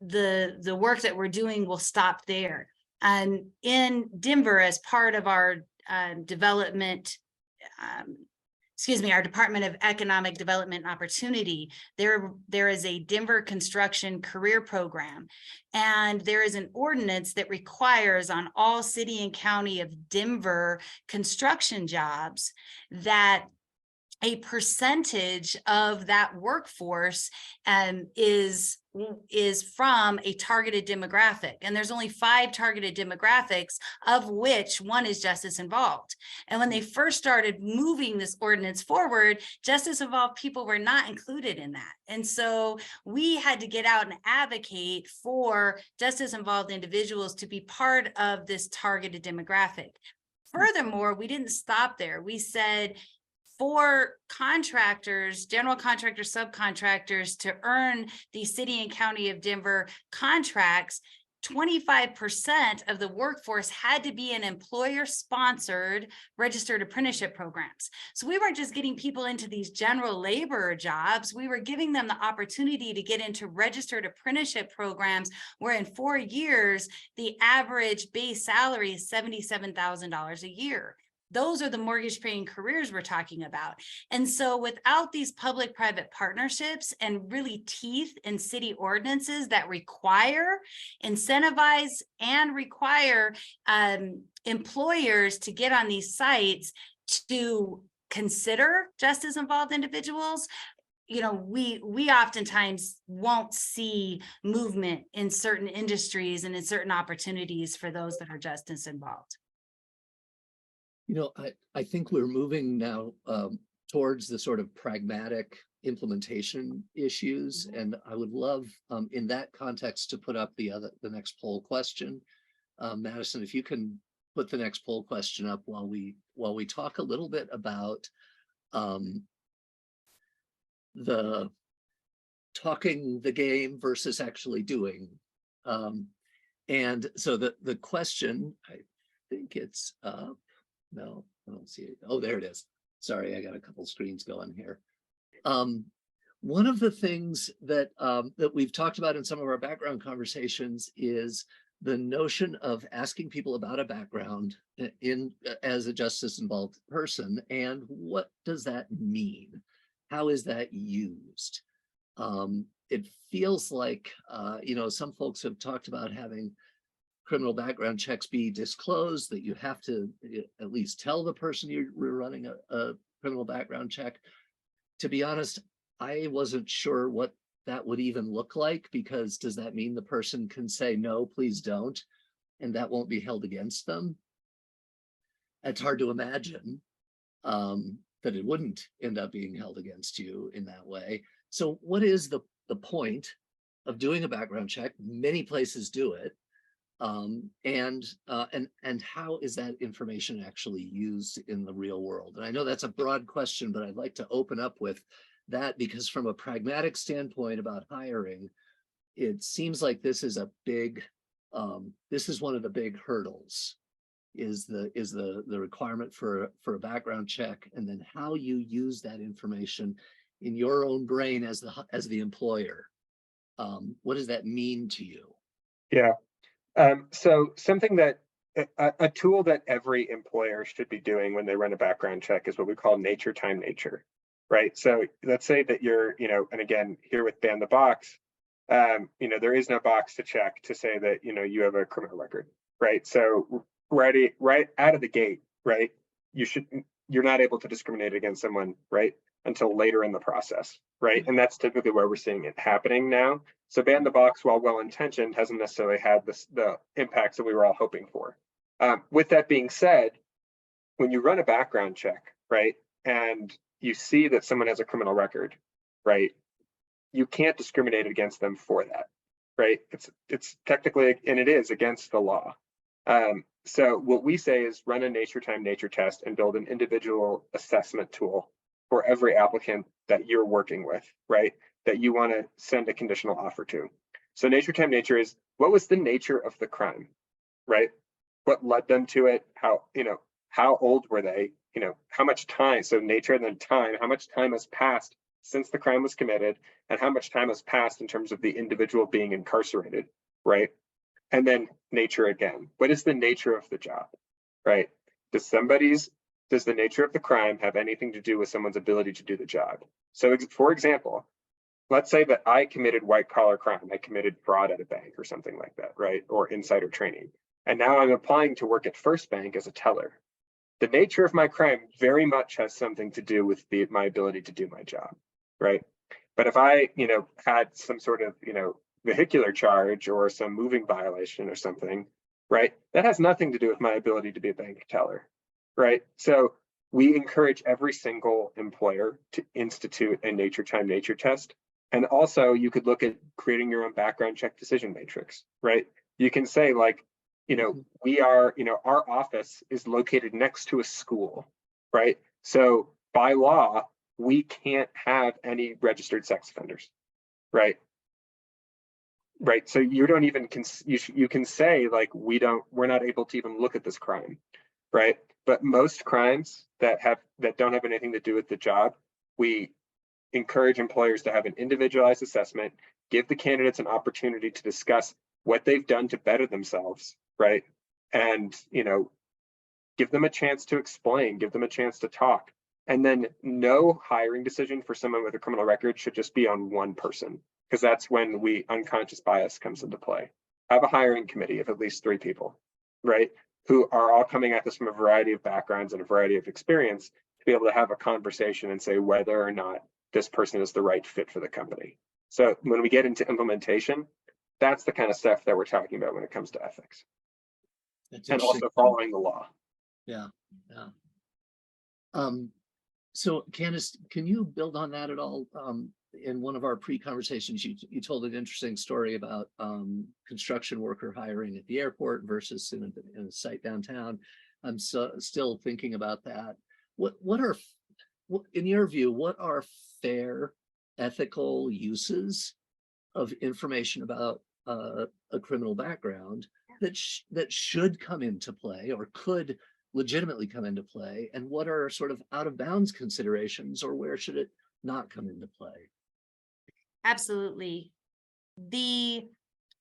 Speaker 4: the work that we're doing will stop there. In Denver, as part of our development, our Department of Economic Development and Opportunity, there is a Denver construction career program. And there is an ordinance that requires on all city and county of Denver construction jobs that a percentage of that workforce is from a targeted demographic. And there's only 5 targeted demographics, of which one is justice involved. And when they first started moving this ordinance forward, justice involved people were not included in that. And so we had to get out and advocate for justice involved individuals to be part of this targeted demographic. Furthermore, we didn't stop there. We said, for contractors, general contractors, subcontractors to earn the city and county of Denver contracts, 25% of the workforce had to be in employer-sponsored registered apprenticeship programs. So we weren't just getting people into these general labor jobs, we were giving them the opportunity to get into registered apprenticeship programs where in 4 years, the average base salary is $77,000 a year. Those are the mortgage-paying careers we're talking about. And so without these public-private partnerships and really teeth in city ordinances that require, incentivize, and require employers to get on these sites to consider justice-involved individuals, you know, we oftentimes won't see movement in certain industries and in certain opportunities for those that are justice involved.
Speaker 2: You know, I think we're moving now towards the sort of pragmatic implementation issues, and I would love in that context to put up the next poll question. Madison, if you can put the next poll question up while we talk a little bit about the talking the game versus actually doing. And so the question, I think it's no, I don't see it. Oh, there it is. Sorry, I got a couple screens going here. One of the things that that we've talked about in some of our background conversations is the notion of asking people about a background as a justice involved person, and what does that mean? How is that used? It feels like you know, some folks have talked about having criminal background checks be disclosed, that you have to at least tell the person you're running a criminal background check. To be honest, I wasn't sure what that would even look like, because does that mean the person can say, no, please don't, and that won't be held against them? It's hard to imagine that it wouldn't end up being held against you in that way. So what is the point of doing a background check? Many places do it. And how is that information actually used in the real world? And I know that's a broad question, but I'd like to open up with that, because from a pragmatic standpoint about hiring, it seems like this is a big, this is one of the big hurdles, is the requirement for a background check, and then how you use that information in your own brain as the employer. What does that mean to you?
Speaker 3: Yeah. So something that a tool that every employer should be doing when they run a background check is what we call nature time nature, right? So let's say that you're, you know, and again, here with Ban the Box, you know, there is no box to check to say that, you know, you have a criminal record, right? So right out of the gate, right, you're not able to discriminate against someone, right, until later in the process, right? And that's typically where we're seeing it happening now. So Ban the Box, while well-intentioned, hasn't necessarily had the impacts that we were all hoping for. With that being said, when you run a background check, right, and you see that someone has a criminal record, right, you can't discriminate against them for that, right? It's technically, and it is against the law. So what we say is run a nature time nature test and build an individual assessment tool for every applicant that you're working with, right? That you want to send a conditional offer to. So nature time nature is, what was the nature of the crime, right? What led them to it? How, how old were they? How much time? So nature and then time, how much time has passed since the crime was committed, and how much time has passed in terms of the individual being incarcerated, right? And then nature again. What is the nature of the job, right? Does the nature of the crime have anything to do with someone's ability to do the job? So for example, let's say that I committed white collar crime. I committed fraud at a bank or something like that, right? Or insider trading. And now I'm applying to work at First Bank as a teller. The nature of my crime very much has something to do with my ability to do my job, right? But if I, had some sort of, vehicular charge or some moving violation or something, right? That has nothing to do with my ability to be a bank teller, right? So we encourage every single employer to institute a nature time nature test. And also you could look at creating your own background check decision matrix, right? You can say like, we are, our office is located next to a school, right? So by law, we can't have any registered sex offenders, right? Right. So you don't even, you can say like, we're not able to even look at this crime, right? But most crimes that don't have anything to do with the job, we encourage employers to have an individualized assessment, give the candidates an opportunity to discuss what they've done to better themselves, right? And, give them a chance to explain, give them a chance to talk. And then no hiring decision for someone with a criminal record should just be on one person, because that's when unconscious bias comes into play. Have a hiring committee of at least 3 people, right? Who are all coming at this from a variety of backgrounds and a variety of experience to be able to have a conversation and say whether or not this person is the right fit for the company. So when we get into implementation, that's the kind of stuff that we're talking about when it comes to ethics. And also following the law.
Speaker 2: Yeah. So Candace, can you build on that at all? In one of our pre-conversations, you told an interesting story about construction worker hiring at the airport versus in a site downtown. I'm still thinking about that. In your view, what are fair, ethical uses of information about a criminal background that should come into play or could legitimately come into play, and what are sort of out of bounds considerations, or where should it not come into play?
Speaker 4: Absolutely. The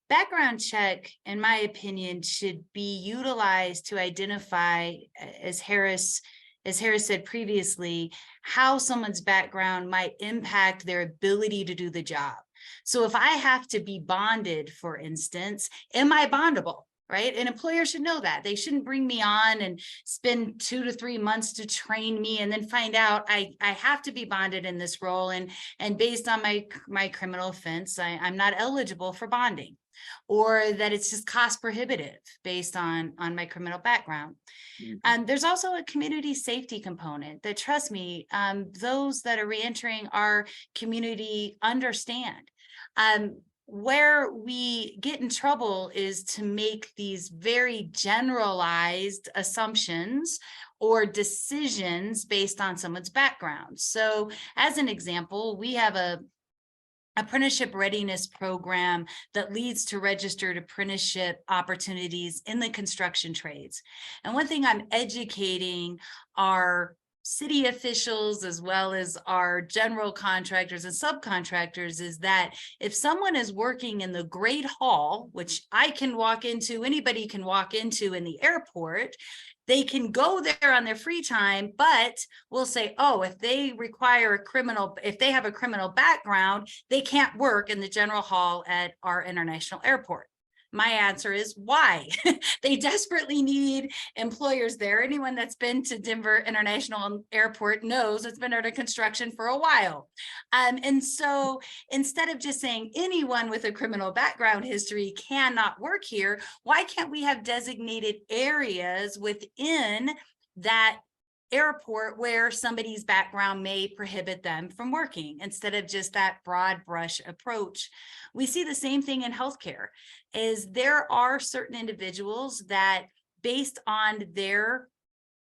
Speaker 4: background check, in my opinion, should be utilized to identify, as Harris said previously, how someone's background might impact their ability to do the job. So if I have to be bonded, for instance, am I bondable? Right? An employer should know that. They shouldn't bring me on and spend 2 to 3 months to train me and then find out I have to be bonded in this role. And based on my criminal offense, I'm not eligible for bonding, or that it's just cost prohibitive based on my criminal background. There's also a community safety component that, trust me, those that are reentering our community understand. Where we get in trouble is to make these very generalized assumptions or decisions based on someone's background. So as an example, we have a apprenticeship readiness program that leads to registered apprenticeship opportunities in the construction trades. And one thing I'm educating our city officials as well as our general contractors and subcontractors is that if someone is working in the Great Hall, which I can walk into, anybody can walk into in the airport, they can go there on their free time, but we'll say, oh, if they have a criminal background, they can't work in the general hall at our international airport. My answer is why? They desperately need employers there. Anyone that's been to Denver International Airport knows it's been under construction for a while. And so instead of just saying anyone with a criminal background history cannot work here, why can't we have designated areas within that airport where somebody's background may prohibit them from working, instead of just that broad brush approach? We see the same thing in healthcare. Is there are certain individuals that, based on their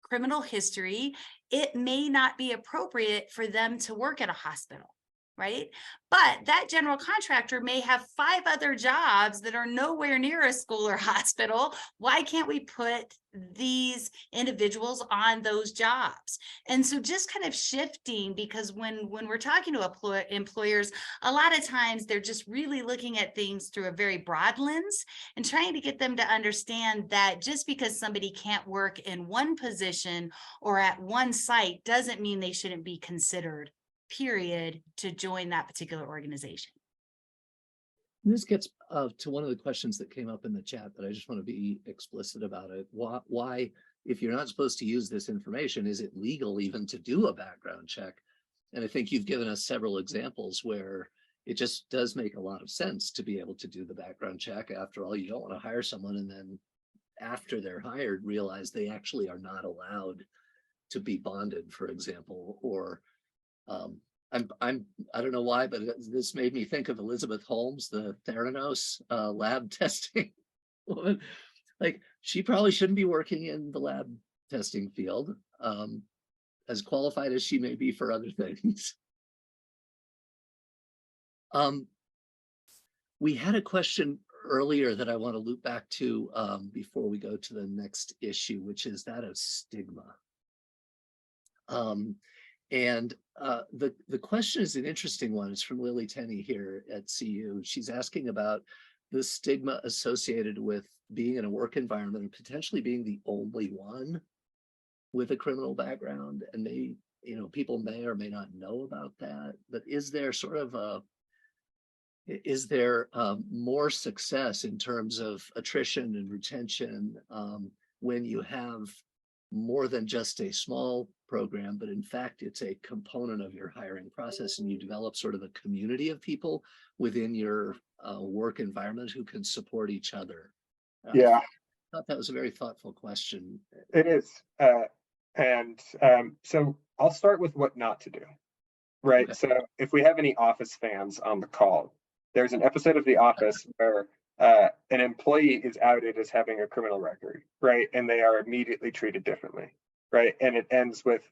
Speaker 4: criminal history, it may not be appropriate for them to work at a hospital, right? But that general contractor may have 5 other jobs that are nowhere near a school or hospital. Why can't we put these individuals on those jobs? And so just kind of shifting, because when we're talking to employers, a lot of times they're just really looking at things through a very broad lens and trying to get them to understand that just because somebody can't work in one position or at one site doesn't mean they shouldn't be considered, period, to join that particular organization.
Speaker 2: This gets to one of the questions that came up in the chat, but I just want to be explicit about it. Why, if you're not supposed to use this information, is it legal even to do a background check? And I think you've given us several examples where it just does make a lot of sense to be able to do the background check. After all, you don't want to hire someone and then after they're hired, realize they actually are not allowed to be bonded, for example, or I don't know why, but this made me think of Elizabeth Holmes, the Theranos lab testing woman. Like, she probably shouldn't be working in the lab testing field, as qualified as she may be for other things. We had a question earlier that I want to loop back to before we go to the next issue, which is that of stigma. And the question is an interesting one. It's from Lily Tenney here at CU. She's asking about the stigma associated with being in a work environment and potentially being the only one with a criminal background. And they, people may or may not know about that, but is there sort of more success in terms of attrition and retention when you have more than just a small program, but in fact, it's a component of your hiring process and you develop sort of a community of people within your work environment who can support each other?
Speaker 3: Yeah,
Speaker 2: I thought that was a very thoughtful question.
Speaker 3: it is. So I'll start with what not to do, right?
Speaker 2: Okay.
Speaker 3: So if we have any Office fans on the call, there's an episode of The Office where an employee is outed as having a criminal record, right? And they are immediately treated differently, right? And it ends with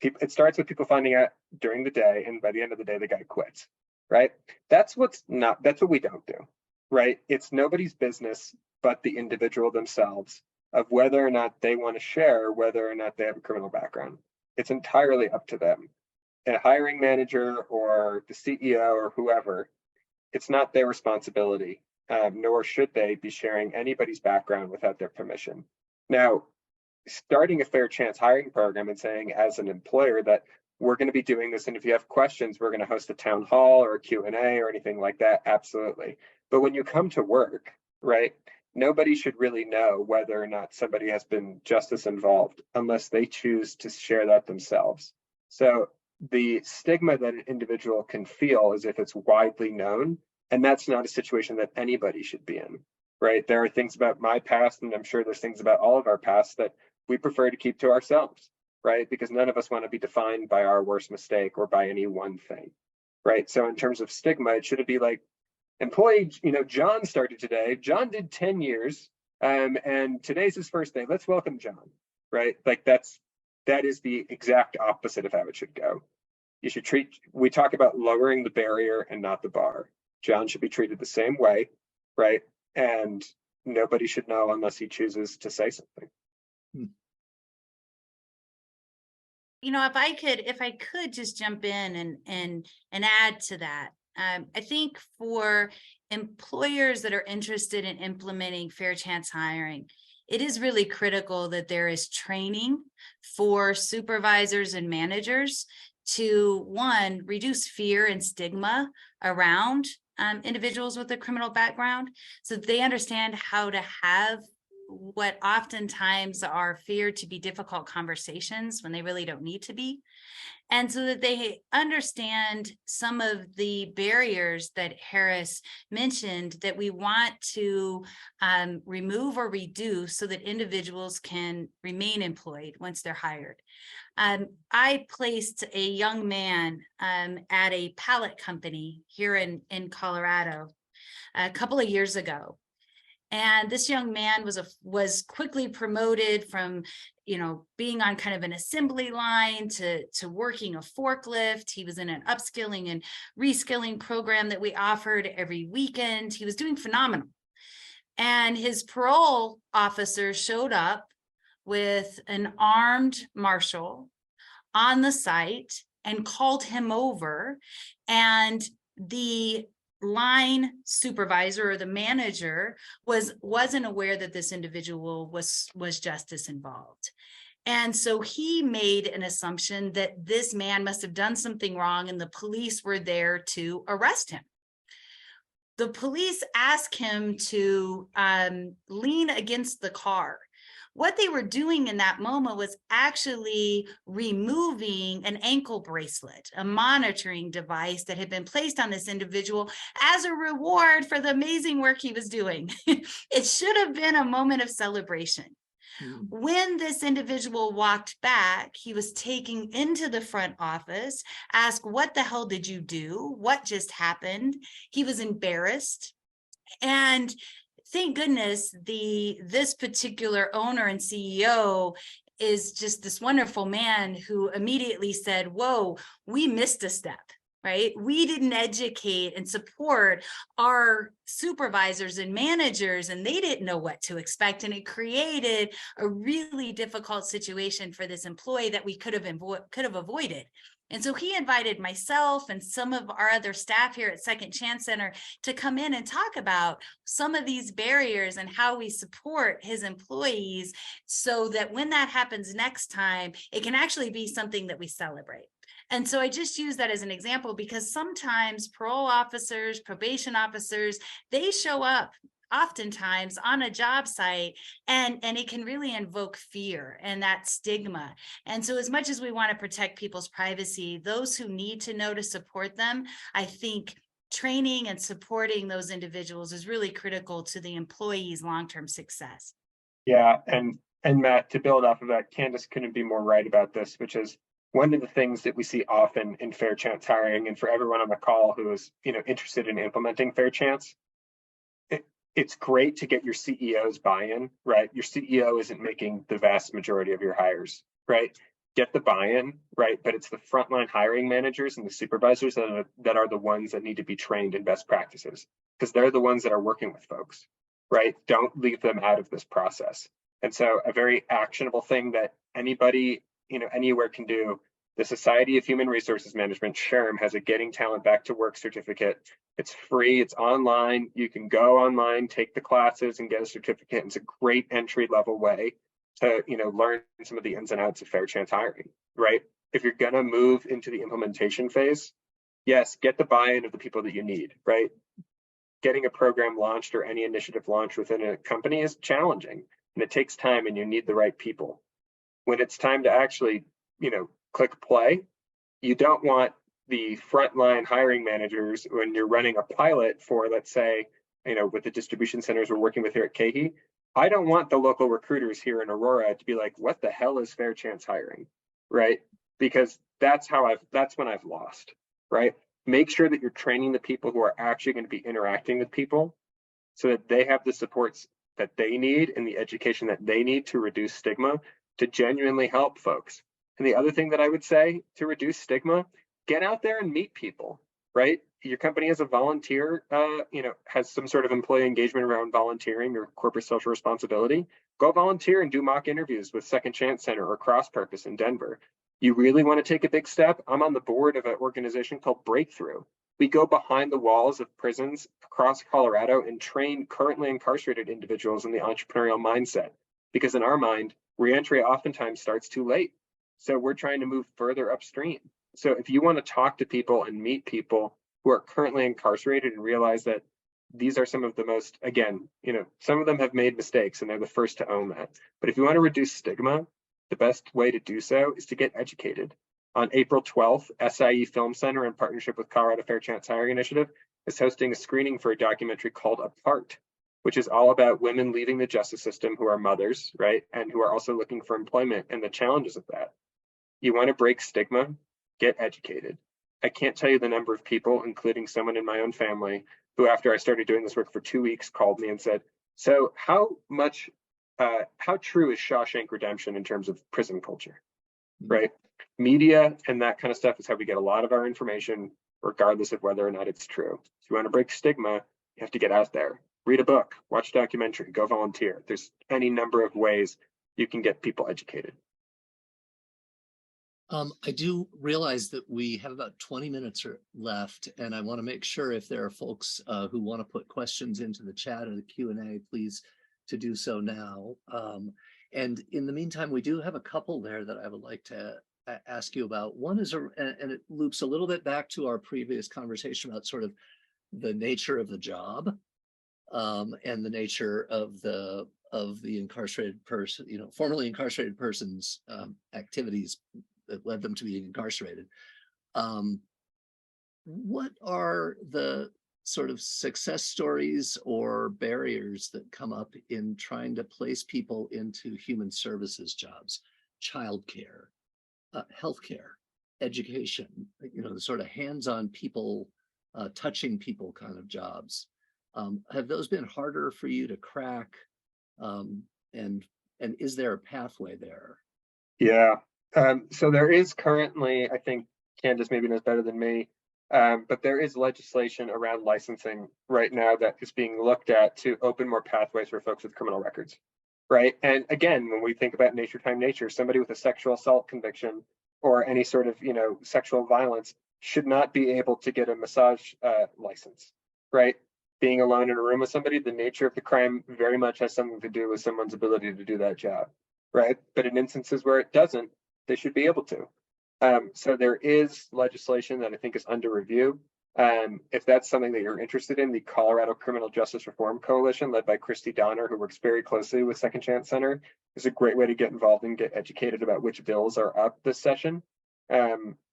Speaker 3: people, it starts with people finding out during the day, and by the end of the day, the guy quits, right? That's what we don't do, right? It's nobody's business but the individual themselves of whether or not they want to share whether or not they have a criminal background. It's entirely up to them. A hiring manager or the CEO or whoever, it's not their responsibility, nor should they be sharing anybody's background without their permission. Now, starting a fair chance hiring program and saying as an employer that we're going to be doing this, and if you have questions, we're going to host a town hall or a Q&A or anything like that, absolutely. But when you come to work, right, nobody should really know whether or not somebody has been justice involved unless they choose to share that themselves. So the stigma that an individual can feel is if it's widely known, and that's not a situation that anybody should be in, right? There are things about my past, and I'm sure there's things about all of our past that we prefer to keep to ourselves, right? Because none of us want to be defined by our worst mistake or by any one thing, right? So in terms of stigma, it should be like, employee, John started today. John did 10 years, and today's his first day. Let's welcome John, right? Like that is the exact opposite of how it should go. We talk about lowering the barrier and not the bar. John should be treated the same way, right? And nobody should know unless he chooses to say something.
Speaker 4: If I could just jump in and add to that. I think for employers that are interested in implementing fair chance hiring, it is really critical that there is training for supervisors and managers to, one, reduce fear and stigma around individuals with a criminal background, so that they understand how to have what oftentimes are feared to be difficult conversations when they really don't need to be. And so that they understand some of the barriers that Harris mentioned that we want to remove or reduce so that individuals can remain employed once they're hired. I placed a young man at a pallet company here in Colorado a couple of years ago. And this young man was quickly promoted from, being on kind of an assembly line to working a forklift. He was in an upskilling and reskilling program that we offered every weekend. He was doing phenomenal. And his parole officer showed up with an armed marshal on the site and called him over, and the line supervisor or the manager wasn't aware that this individual was justice involved. And so he made an assumption that this man must have done something wrong and the police were there to arrest him. The police asked him to lean against the car. What they were doing in that moment was actually removing an ankle bracelet, a monitoring device that had been placed on this individual as a reward for the amazing work he was doing. It should have been a moment of celebration. When this individual walked back, he was taken into the front office, asked, "What the hell did you do? What just happened?" He was embarrassed. And thank goodness this particular owner and CEO is just this wonderful man who immediately said, "Whoa, we missed a step." Right? We didn't educate and support our supervisors and managers, and they didn't know what to expect. And it created a really difficult situation for this employee that we could have avoided. And so he invited myself and some of our other staff here at Second Chance Center to come in and talk about some of these barriers and how we support his employees so that when that happens next time, it can actually be something that we celebrate. And so I just use that as an example because sometimes parole officers, probation officers, they show up oftentimes on a job site and it can really invoke fear and that stigma. And so as much as we want to protect people's privacy, those who need to know to support them, I think training and supporting those individuals is really critical to the employee's long-term success.
Speaker 3: Yeah, and Matt, to build off of that, Candace couldn't be more right about this, which is one of the things that we see often in fair chance hiring, and for everyone on the call who is interested in implementing fair chance, it's great to get your CEO's buy-in, right? Your CEO isn't making the vast majority of your hires, right? Get the buy-in, right? But it's the frontline hiring managers and the supervisors that are the ones that need to be trained in best practices because they're the ones that are working with folks, right? Don't leave them out of this process. And so a very actionable thing that anybody anywhere can do. The Society of Human Resources Management, SHRM, has a Getting Talent Back to Work certificate. It's free, it's online. You can go online, take the classes and get a certificate. It's a great entry-level way to learn some of the ins and outs of fair chance hiring, right? If you're gonna move into the implementation phase, yes, get the buy-in of the people that you need, right? Getting a program launched or any initiative launched within a company is challenging and it takes time and you need the right people. When it's time to actually, click play, you don't want the frontline hiring managers when you're running a pilot for, let's say, with the distribution centers we're working with here at KHE, I don't want the local recruiters here in Aurora to be like, what the hell is fair chance hiring, right? Because that's when I've lost, right? Make sure that you're training the people who are actually going to be interacting with people so that they have the supports that they need and the education that they need to reduce stigma to genuinely help folks. And the other thing that I would say to reduce stigma, get out there and meet people, right? Your company as a volunteer, has some sort of employee engagement around volunteering or corporate social responsibility. Go volunteer and do mock interviews with Second Chance Center or Cross Purpose in Denver. You really want to take a big step? I'm on the board of an organization called Breakthrough. We go behind the walls of prisons across Colorado and train currently incarcerated individuals in the entrepreneurial mindset. Because in our mind, reentry oftentimes starts too late. So we're trying to move further upstream. So if you want to talk to people and meet people who are currently incarcerated and realize that these are some of the most, again, some of them have made mistakes and they're the first to own that. But if you want to reduce stigma, the best way to do so is to get educated. On April 12th, SIE Film Center, in partnership with Colorado Fair Chance Hiring Initiative, is hosting a screening for a documentary called Apart, which is all about women leaving the justice system who are mothers, right? And who are also looking for employment and the challenges of that. You want to break stigma, get educated. I can't tell you the number of people, including someone in my own family, who after I started doing this work for 2 weeks called me and said, So how true is Shawshank Redemption in terms of prison culture, right? Media and that kind of stuff is how we get a lot of our information, regardless of whether or not it's true. If you want to break stigma, you have to get out there, read a book, watch a documentary, go volunteer. There's any number of ways you can get people educated.
Speaker 2: I do realize that we have about 20 minutes left, and I want to make sure if there are folks who want to put questions into the chat or the Q&A, please to do so now. And in the meantime, we do have a couple there that I would like to ask you about. One is, and it loops a little bit back to our previous conversation about sort of the nature of the job and the nature of the incarcerated person, formerly incarcerated person's activities that led them to being incarcerated. What are the sort of success stories or barriers that come up in trying to place people into human services jobs, childcare, healthcare, education, the sort of hands-on people, touching people kind of jobs? Have those been harder for you to crack? And is there a pathway there?
Speaker 3: Yeah. So there is currently, I think Candace maybe knows better than me, but there is legislation around licensing right now that is being looked at to open more pathways for folks with criminal records, right? And again, when we think about nature, somebody with a sexual assault conviction or any sort of, sexual violence should not be able to get a massage license, right? Being alone in a room with somebody, the nature of the crime very much has something to do with someone's ability to do that job, right? But in instances where it doesn't, they should be able to. So there is legislation that I think is under review. If that's something that you're interested in, the Colorado Criminal Justice Reform Coalition, led by Christy Donner, who works very closely with Second Chance Center, is a great way to get involved and get educated about which bills are up this session.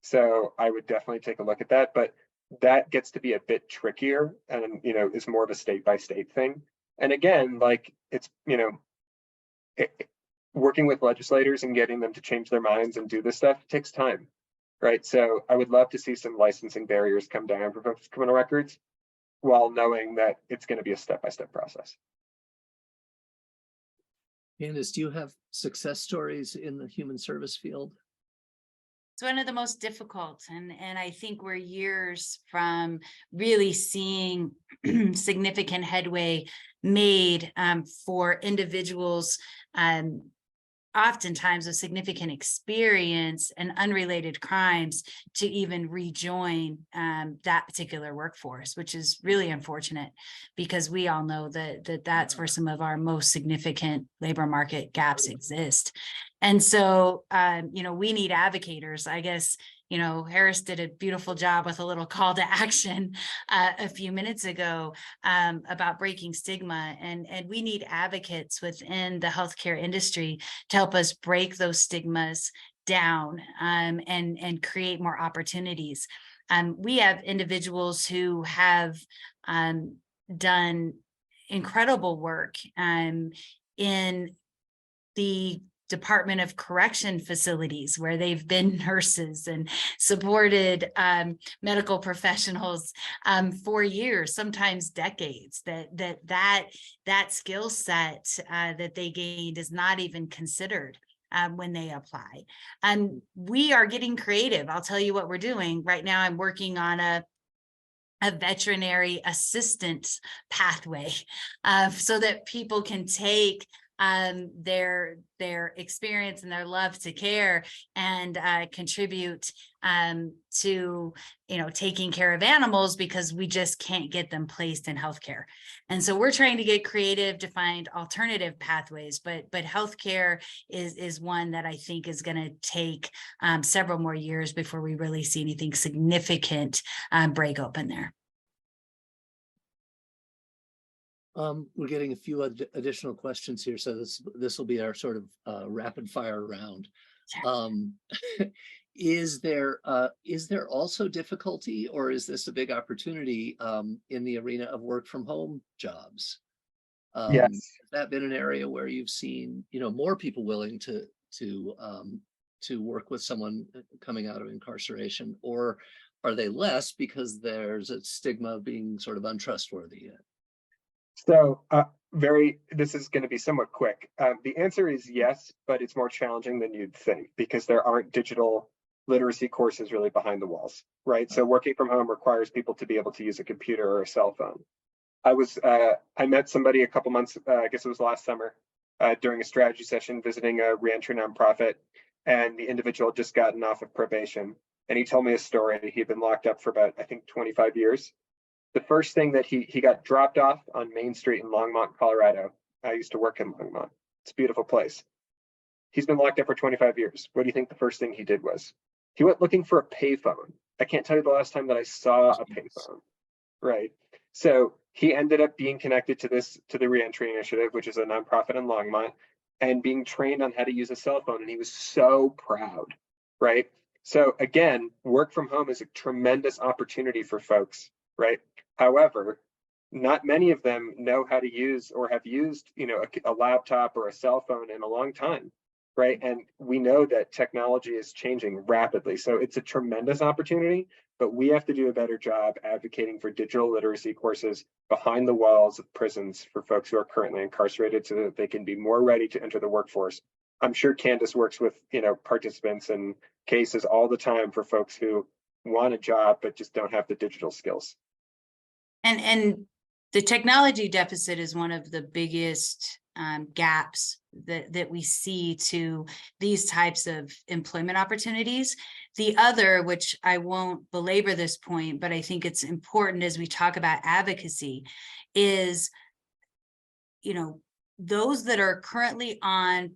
Speaker 3: So I would definitely take a look at that, but that gets to be a bit trickier and, is more of a state by state thing. And again, like it's, working with legislators and getting them to change their minds and do this stuff takes time, right? So I would love to see some licensing barriers come down for folks with criminal records while knowing that it's going to be a step-by-step process.
Speaker 2: Candace, do you have success stories in the human service field?
Speaker 4: It's one of the most difficult, and I think we're years from really seeing significant headway made for individuals oftentimes with significant experience and unrelated crimes to even rejoin that particular workforce, which is really unfortunate because we all know that's where some of our most significant labor market gaps exist. And so, we need advocators. I guess, Harris did a beautiful job with a little call to action a few minutes ago about breaking stigma. And we need advocates within the healthcare industry to help us break those stigmas down and create more opportunities. We have individuals who have done incredible work in the Department of Correction facilities where they've been nurses and supported medical professionals for years, sometimes decades. That skill set that they gained is not even considered when they apply. And we are getting creative. I'll tell you what we're doing right now. I'm working on a veterinary assistant pathway so that people can take their experience and their love to care and contribute to taking care of animals, because we just can't get them placed in healthcare. And so we're trying to get creative to find alternative pathways, but healthcare is one that I think is going to take several more years before we really see anything significant break open there.
Speaker 2: We're getting a few additional questions here, so this will be our sort of rapid fire round. Is there also difficulty, or is this a big opportunity in the arena of work from home jobs?
Speaker 3: Yes.
Speaker 2: Has that been an area where you've seen more people willing to work with someone coming out of incarceration, or are they less because there's a stigma of being sort of untrustworthy?
Speaker 3: So this is going to be somewhat quick. The answer is yes, but it's more challenging than you'd think because there aren't digital literacy courses really behind the walls, right? So working from home requires people to be able to use a computer or a cell phone. I met somebody a couple months, I guess it was last summer, during a strategy session visiting a reentry nonprofit, and the individual had just gotten off of probation. And he told me a story. He'd been locked up for about, I think, 25 years. The first thing that he got dropped off on Main Street in Longmont, Colorado. I used to work in Longmont. It's a beautiful place. He's been locked up for 25 years. What do you think the first thing he did was? He went looking for a payphone. I can't tell you the last time that I saw a payphone, right? So he ended up being connected to the Reentry Initiative, which is a nonprofit in Longmont, and being trained on how to use a cell phone. And he was so proud, right? So again, work from home is a tremendous opportunity for folks, right? However, not many of them know how to use or have used, a laptop or a cell phone in a long time, right? And we know that technology is changing rapidly. So it's a tremendous opportunity, but we have to do a better job advocating for digital literacy courses behind the walls of prisons for folks who are currently incarcerated so that they can be more ready to enter the workforce. I'm sure Candace works with, participants and cases all the time for folks who want a job, but just don't have the digital skills.
Speaker 4: And the technology deficit is one of the biggest gaps that we see to these types of employment opportunities. The other, which I won't belabor this point, but I think it's important as we talk about advocacy, is, those that are currently on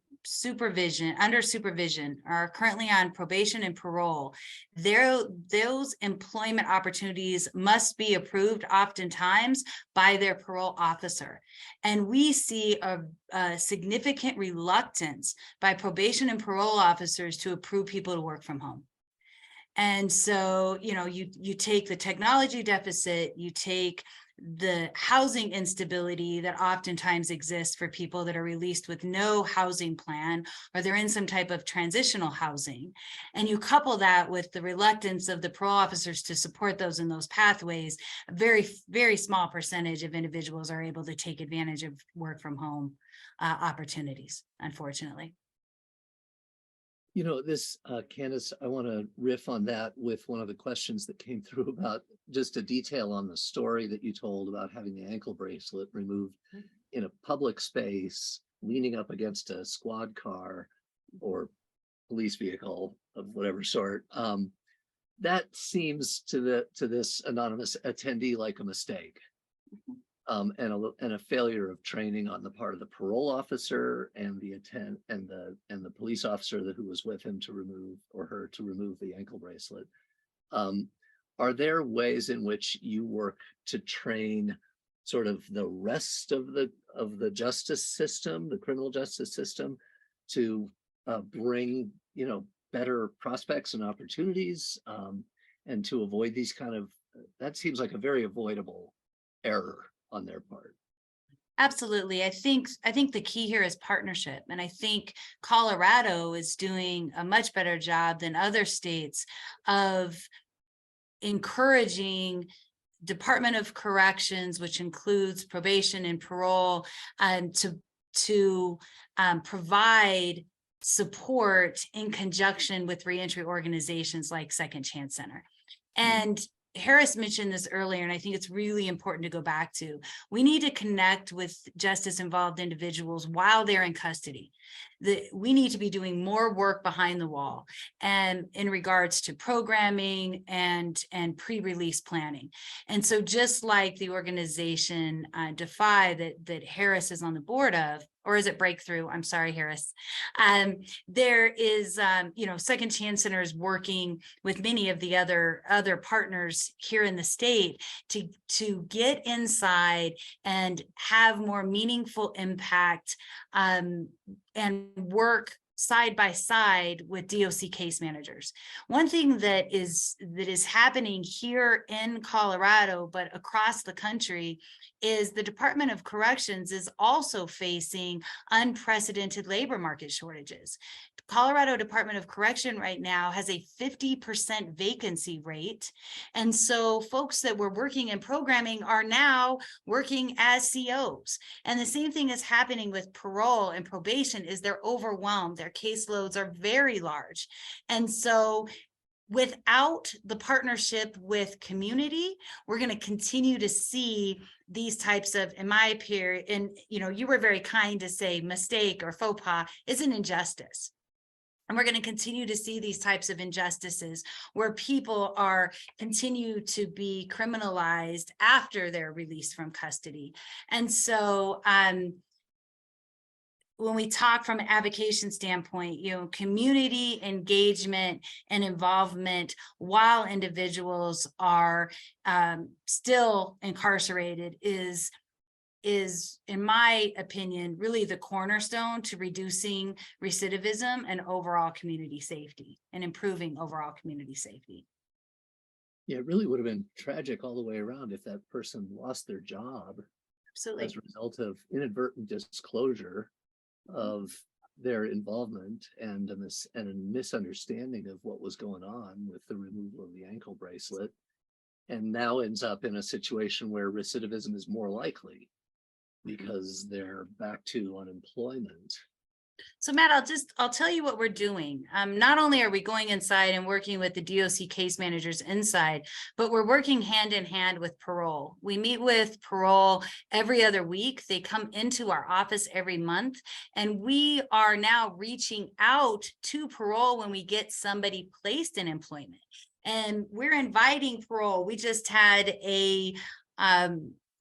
Speaker 4: under supervision, are currently on probation and parole, those employment opportunities must be approved oftentimes by their parole officer. And we see a significant reluctance by probation and parole officers to approve people to work from home. And so, you take the technology deficit, you take the housing instability that oftentimes exists for people that are released with no housing plan, or they're in some type of transitional housing. And you couple that with the reluctance of the parole officers to support those in those pathways, a very, very small percentage of individuals are able to take advantage of work from home opportunities, unfortunately.
Speaker 2: Candace, I want to riff on that with one of the questions that came through about just a detail on the story that you told about having the ankle bracelet removed in a public space, leaning up against a squad car or police vehicle of whatever sort. That seems to this anonymous attendee like a mistake. And a failure of training on the part of the parole officer and the police officer who was with him to remove the ankle bracelet. Are there ways in which you work to train sort of the rest of the justice system, the criminal justice system, to bring better prospects and opportunities, and to avoid these that seems like a very avoidable error on their part?
Speaker 4: Absolutely. I think the key here is partnership. And I think Colorado is doing a much better job than other states of encouraging Department of Corrections, which includes probation and parole, to provide support in conjunction with reentry organizations like Second Chance Center. And Harris mentioned this earlier, and I think it's really important to go back to. We need to connect with justice-involved individuals while they're in custody. We need to be doing more work behind the wall, and in regards to programming and pre-release planning. And so, just like the organization Defy that Harris is on the board of, or is it Breakthrough? I'm sorry, Harris. There is, Second Chance Center is working with many of the other partners here in the state to get inside and have more meaningful impact and work side by side with DOC case managers. One thing that is happening here in Colorado, but across the country, is the Department of Corrections is also facing unprecedented labor market shortages. Colorado Department of Correction right now has a 50% vacancy rate. And so folks that were working in programming are now working as COs. And the same thing is happening with parole and probation is they're overwhelmed. Their caseloads are very large. And so without the partnership with community, we're going to continue to see these types of, in my opinion, and you were very kind to say mistake or faux pas is an injustice. And we're going to continue to see these types of injustices where people are continue to be criminalized after they're released from custody. And so when we talk from an advocacy standpoint, community engagement and involvement while individuals are still incarcerated is, in my opinion, really the cornerstone to reducing recidivism and overall community safety and improving overall community safety.
Speaker 2: Yeah, it really would have been tragic all the way around if that person lost their job.
Speaker 4: Absolutely.
Speaker 2: As a result of inadvertent disclosure of their involvement and a misunderstanding of what was going on with the removal of the ankle bracelet, and now ends up in a situation where recidivism is more likely because they're back to unemployment.
Speaker 4: So Matt, I'll tell you what we're doing. Not only are we going inside and working with the DOC case managers inside, but we're working hand in hand with parole. We meet with parole every other week. They come into our office every month, and we are now reaching out to parole when we get somebody placed in employment. And we're inviting parole. We just had a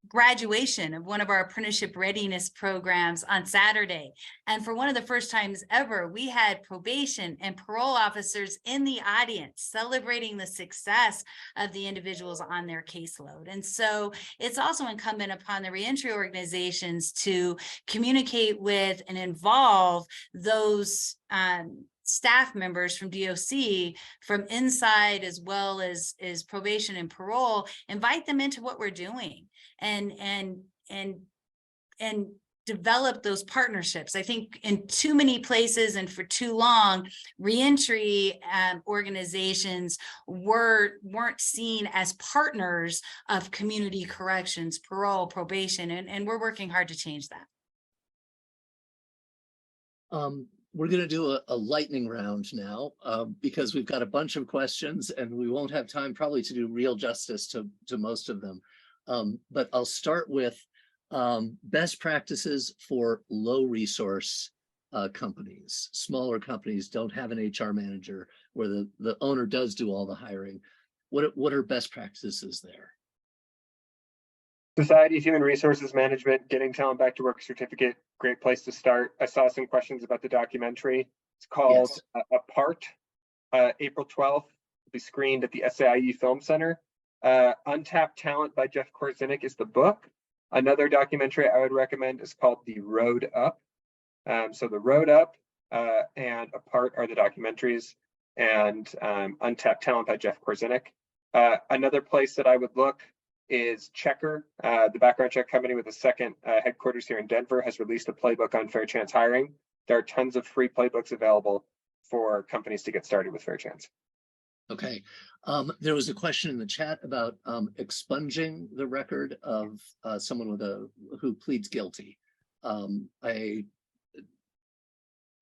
Speaker 4: graduation of one of our apprenticeship readiness programs on Saturday. And for one of the first times ever, we had probation and parole officers in the audience celebrating the success of the individuals on their caseload. And so it's also incumbent upon the reentry organizations to communicate with and involve those staff members from DOC from inside as well as probation and parole, invite them into what we're doing and develop those partnerships. I think in too many places and for too long, reentry organizations weren't seen as partners of community corrections, parole, probation, and we're working hard to change that.
Speaker 2: We're going to do a lightning round now because we've got a bunch of questions and we won't have time probably to do real justice to most of them. But I'll start with best practices for low resource companies. Smaller companies don't have an HR manager where the owner does do all the hiring. What are best practices there?
Speaker 3: Society of Human Resources Management, Getting Talent Back to Work certificate, great place to start. I saw some questions about the documentary. It's called Apart. April 12th, will be screened at the SAIE Film Center. Untapped Talent by Jeff Korzenik is the book. Another documentary I would recommend is called The Road Up. So The Road Up and Apart are the documentaries, and Untapped Talent by Jeff Korzenik. Another place that I would look is Checker, the background check company with a second headquarters here in Denver, has released a playbook on fair chance hiring. There are tons of free playbooks available for companies to get started with fair chance. Okay.
Speaker 2: There was a question in the chat about expunging the record of someone who pleads guilty. A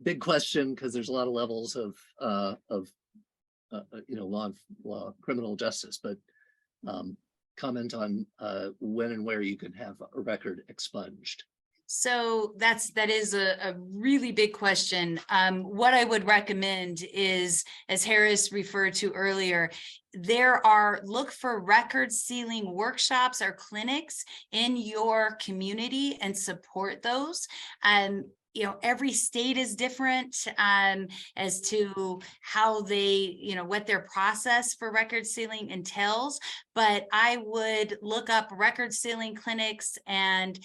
Speaker 2: big question because there's a lot of levels of law, criminal justice, but comment on when and where you can have a record expunged.
Speaker 4: So that is a really big question. What I would recommend is, as Harris referred to earlier, look for record sealing workshops or clinics in your community and support those. every state is different as to how they, what their process for record sealing entails. But I would look up record sealing clinics and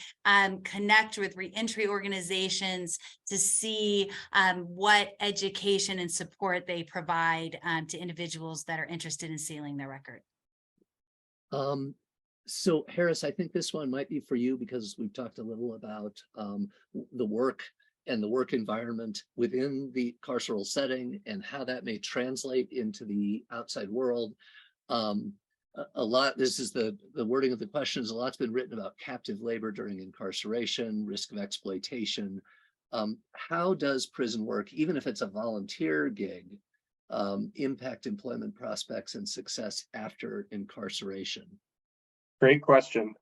Speaker 4: connect with reentry organizations to see what education and support they provide to individuals that are interested in sealing their record.
Speaker 2: So Harris, I think this one might be for you because we've talked a little about the work and the work environment within the carceral setting and how that may translate into the outside world. This is the wording of the questions, a lot's been written about captive labor during incarceration, risk of exploitation. How does prison work, even if it's a volunteer gig, impact employment prospects and success after incarceration?
Speaker 3: Great question.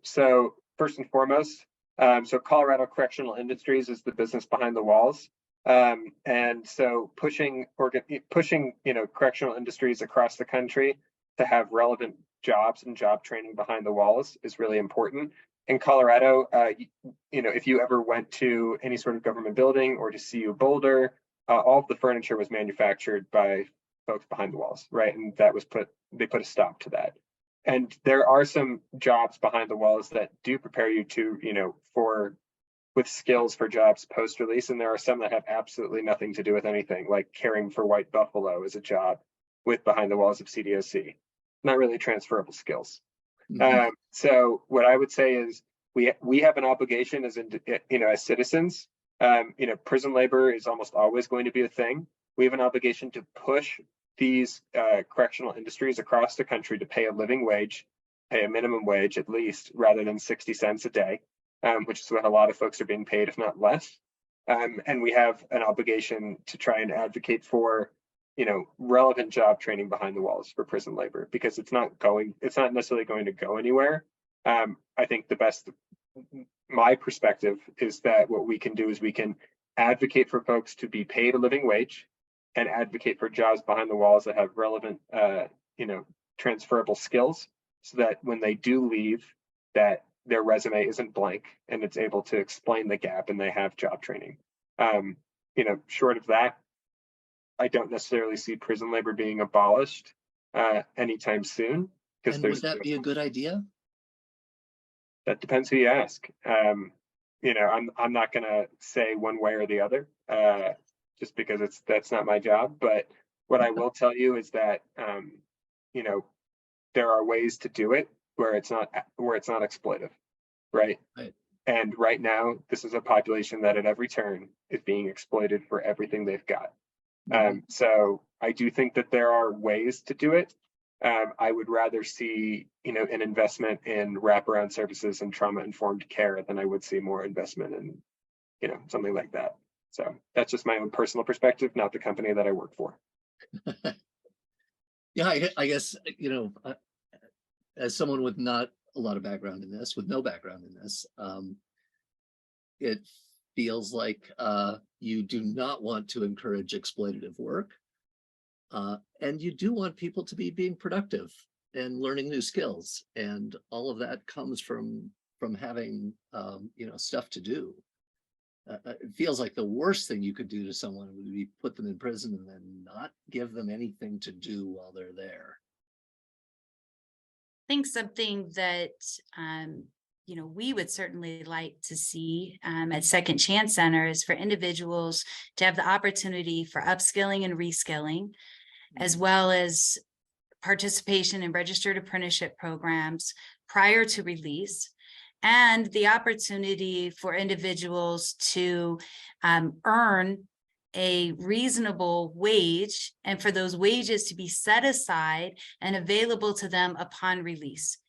Speaker 3: So first and foremost, so Colorado Correctional Industries is the business behind the walls. And so pushing correctional industries across the country to have relevant jobs and job training behind the walls is really important. In Colorado, if you ever went to any sort of government building or to CU Boulder, all of the furniture was manufactured by folks behind the walls, right? And they put a stop to that. And there are some jobs behind the walls that do prepare you to, with skills for jobs post-release. And there are some that have absolutely nothing to do with anything, like caring for white buffalo is a job with behind the walls of CDOC. Not really transferable skills. Mm-hmm. So what I would say is we have an obligation as citizens. Prison labor is almost always going to be a thing. We have an obligation to push these correctional industries across the country to pay a living wage, pay a minimum wage at least, rather than 60 cents a day, which is what a lot of folks are being paid, if not less. And we have an obligation to try and advocate for, relevant job training behind the walls for prison labor, because it's not necessarily going to go anywhere. I think my perspective is that what we can do is we can advocate for folks to be paid a living wage and advocate for jobs behind the walls that have relevant, transferable skills, so that when they do leave, that their resume isn't blank and it's able to explain the gap and they have job training. Short of that, I don't necessarily see prison labor being abolished anytime soon.
Speaker 2: And would that be a good idea?
Speaker 3: That depends who you ask. I'm not going to say one way or the other. Just because that's not my job. But what I will tell you is that there are ways to do it where it's not exploitive, right? Right. And right now, this is a population that at every turn is being exploited for everything they've got. Mm-hmm. So I do think that there are ways to do it. I would rather see an investment in wraparound services and trauma-informed care than I would see more investment in something like that. So that's just my own personal perspective, not the company that I work for.
Speaker 2: Yeah, I guess, as someone with not a lot of background in this, with no background in this, it feels like you do not want to encourage exploitative work. And you do want people to be being productive and learning new skills. And all of that comes from having, stuff to do. It feels like the worst thing you could do to someone would be put them in prison and then not give them anything to do while they're there.
Speaker 4: I think something that, we would certainly like to see at Second Chance Center is for individuals to have the opportunity for upskilling and reskilling, as well as participation in registered apprenticeship programs prior to release, and the opportunity for individuals to earn a reasonable wage, and for those wages to be set aside and available to them upon release.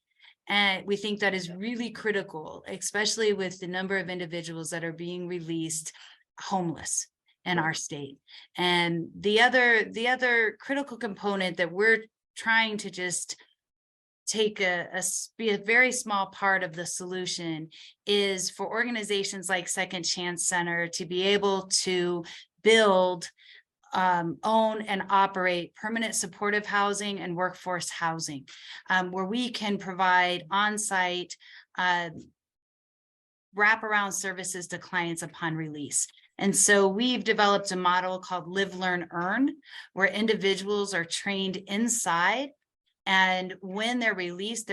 Speaker 4: And we think that is really critical, especially with the number of individuals that are being released homeless in our state. And the other critical component that we're trying to just take be a very small part of the solution is for organizations like Second Chance Center to be able to build, own and operate permanent supportive housing and workforce housing, where we can provide on-site wraparound services to clients upon release. And so we've developed a model called Live, Learn, Earn, where individuals are trained inside. And when they're released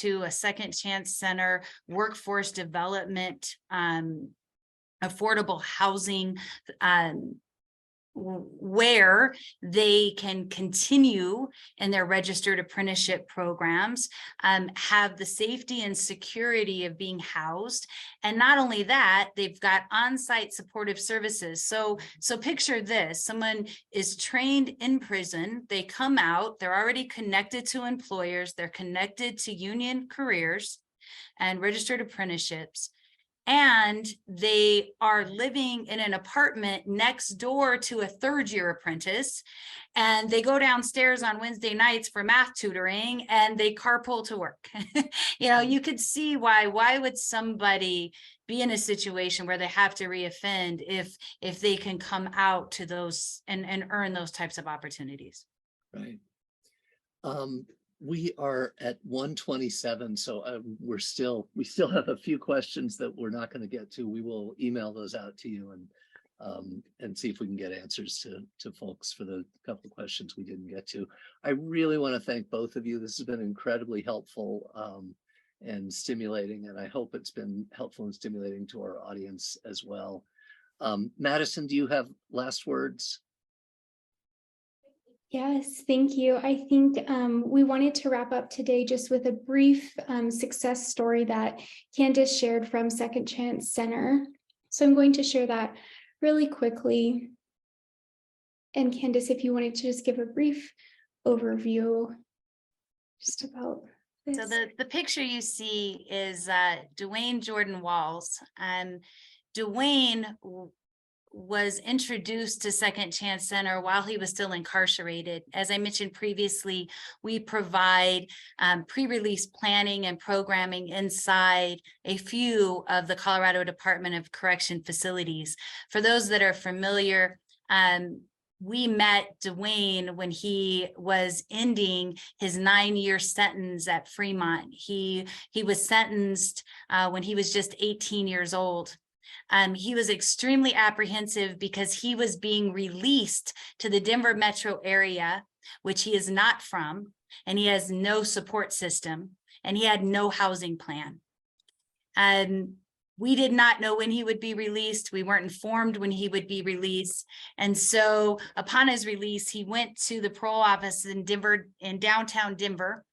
Speaker 4: to a second chance center, workforce development, affordable housing, where they can continue in their registered apprenticeship programs, have the safety and security of being housed. And not only that, they've got on-site supportive services. So picture this, someone is trained in prison, they come out, they're already connected to employers, they're connected to union careers and registered apprenticeships, and they are living in an apartment next door to a third-year apprentice, and they go downstairs on Wednesday nights for math tutoring, and they carpool to work. You could see why would somebody be in a situation where they have to reoffend if they can come out to those and earn those types of opportunities.
Speaker 2: Right. We are at 1:27, so we still have a few questions that we're not going to get to. We will email those out to you and see if we can get answers to folks for the couple of questions we didn't get to. I really want to thank both of you. This has been incredibly helpful and stimulating, and I hope it's been helpful and stimulating to our audience as well. Madison, do you have last words?
Speaker 1: Yes, thank you. I think we wanted to wrap up today just with a brief success story that Candace shared from Second Chance Center. So I'm going to share that really quickly. And Candace, if you wanted to just give a brief overview just about this.
Speaker 4: So the picture you see is Dwayne Jordan Walls. Dwayne was introduced to Second Chance Center while he was still incarcerated. As I mentioned previously, we provide pre-release planning and programming inside a few of the Colorado Department of Correction facilities. For those that are familiar, we met Dwayne when he was ending his 9-year sentence at Fremont. He was sentenced when he was just 18 years old. He was extremely apprehensive because he was being released to the Denver metro area, which he is not from, and he has no support system, and he had no housing plan. We did not know when he would be released. We weren't informed when he would be released. And so upon his release, he went to the parole office in Denver, in downtown Denver,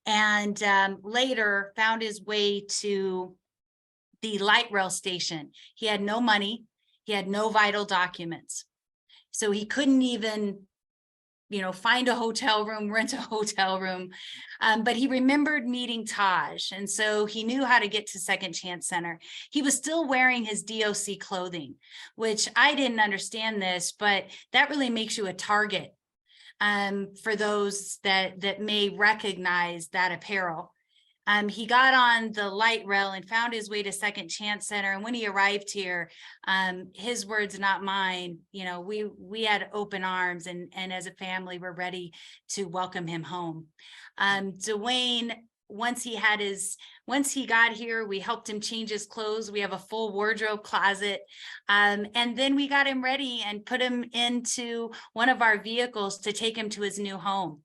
Speaker 4: and later found his way to the light rail station. He had no money. He had no vital documents. So he couldn't even, find a hotel room, rent a hotel room. But he remembered meeting Taj. And so he knew how to get to Second Chance Center. He was still wearing his DOC clothing, which I didn't understand this, but that really makes you a target for those that may recognize that apparel. He got on the light rail and found his way to Second Chance Center. And when he arrived here, his words, not mine, we had open arms, and as a family, we're ready to welcome him home. Dwayne, once he got here, we helped him change his clothes. We have a full wardrobe closet. And then we got him ready and put him into one of our vehicles to take him to his new home,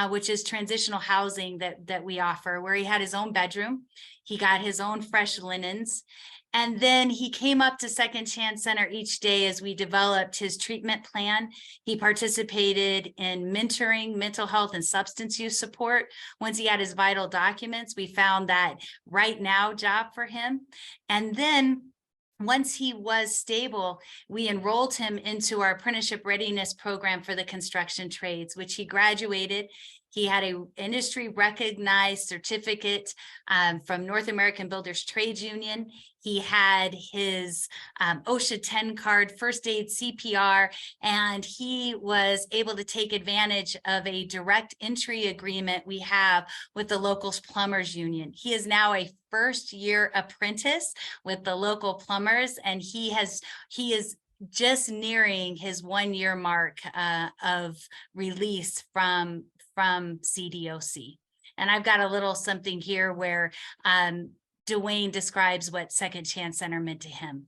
Speaker 4: which is transitional housing that we offer, where he had his own bedroom. He got his own fresh linens. And then he came up to Second Chance Center each day as we developed his treatment plan. He participated in mentoring, mental health, and substance use support. Once he had his vital documents, we found that right now job for him. And then once he was stable, we enrolled him into our apprenticeship readiness program for the construction trades, which he graduated. He had an industry recognized certificate from North American Builders Trades Union. He had his OSHA 10 card, first aid, CPR, and he was able to take advantage of a direct entry agreement we have with the local plumbers union. He is now a first-year apprentice with the local plumbers, and he is just nearing his 1-year mark of release from CDOC. And I've got a little something here where Dwayne describes what Second Chance Center meant to him.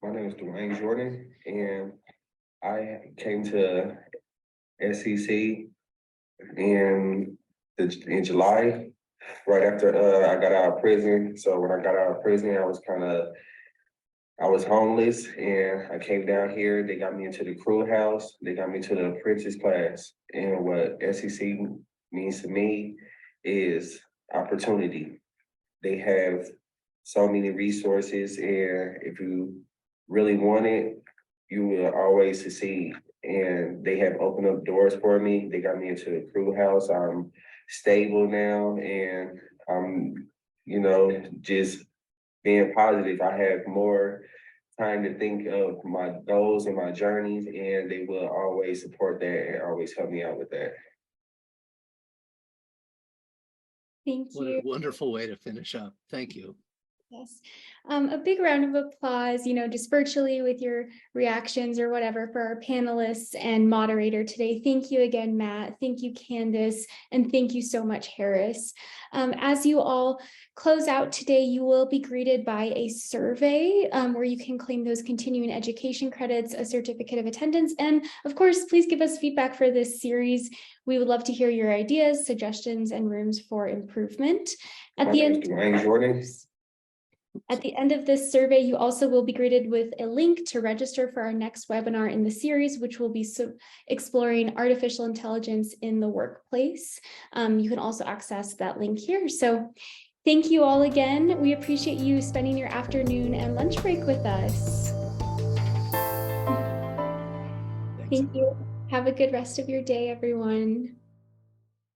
Speaker 5: My name is Dwayne Jordan, and I came to SEC in July, right after I got out of prison. So when I got out of prison, I was homeless, and I came down here. They got me into the crew house. They got me to the apprentice class. And what SEC means to me is opportunity. They have so many resources, and if you really want it, you will always succeed. And they have opened up doors for me. They got me into the crew house. I'm stable now, and I'm, just being positive. I have more time to think of my goals and my journeys, and they will always support that and always help me out with that.
Speaker 1: Thank
Speaker 2: What a
Speaker 1: you.
Speaker 2: wonderful way to finish up. Thank you.
Speaker 1: Yes. A big round of applause, just virtually with your reactions or whatever for our panelists and moderator today. Thank you again, Matt. Thank you, Candace. And thank you so much, Harris. As you all close out today, you will be greeted by a survey where you can claim those continuing education credits, a certificate of attendance, and of course, please give us feedback for this series. We would love to hear your ideas, suggestions, and rooms for improvement. At the end,
Speaker 5: Dwayne Jordan.
Speaker 1: At the end of this survey, you also will be greeted with a link to register for our next webinar in the series, which will be exploring artificial intelligence in the workplace. You can also access that link here. So thank you all again. We appreciate you spending your afternoon and lunch break with us.
Speaker 2: Thanks.
Speaker 1: Thank you. Have a good rest of your day, everyone.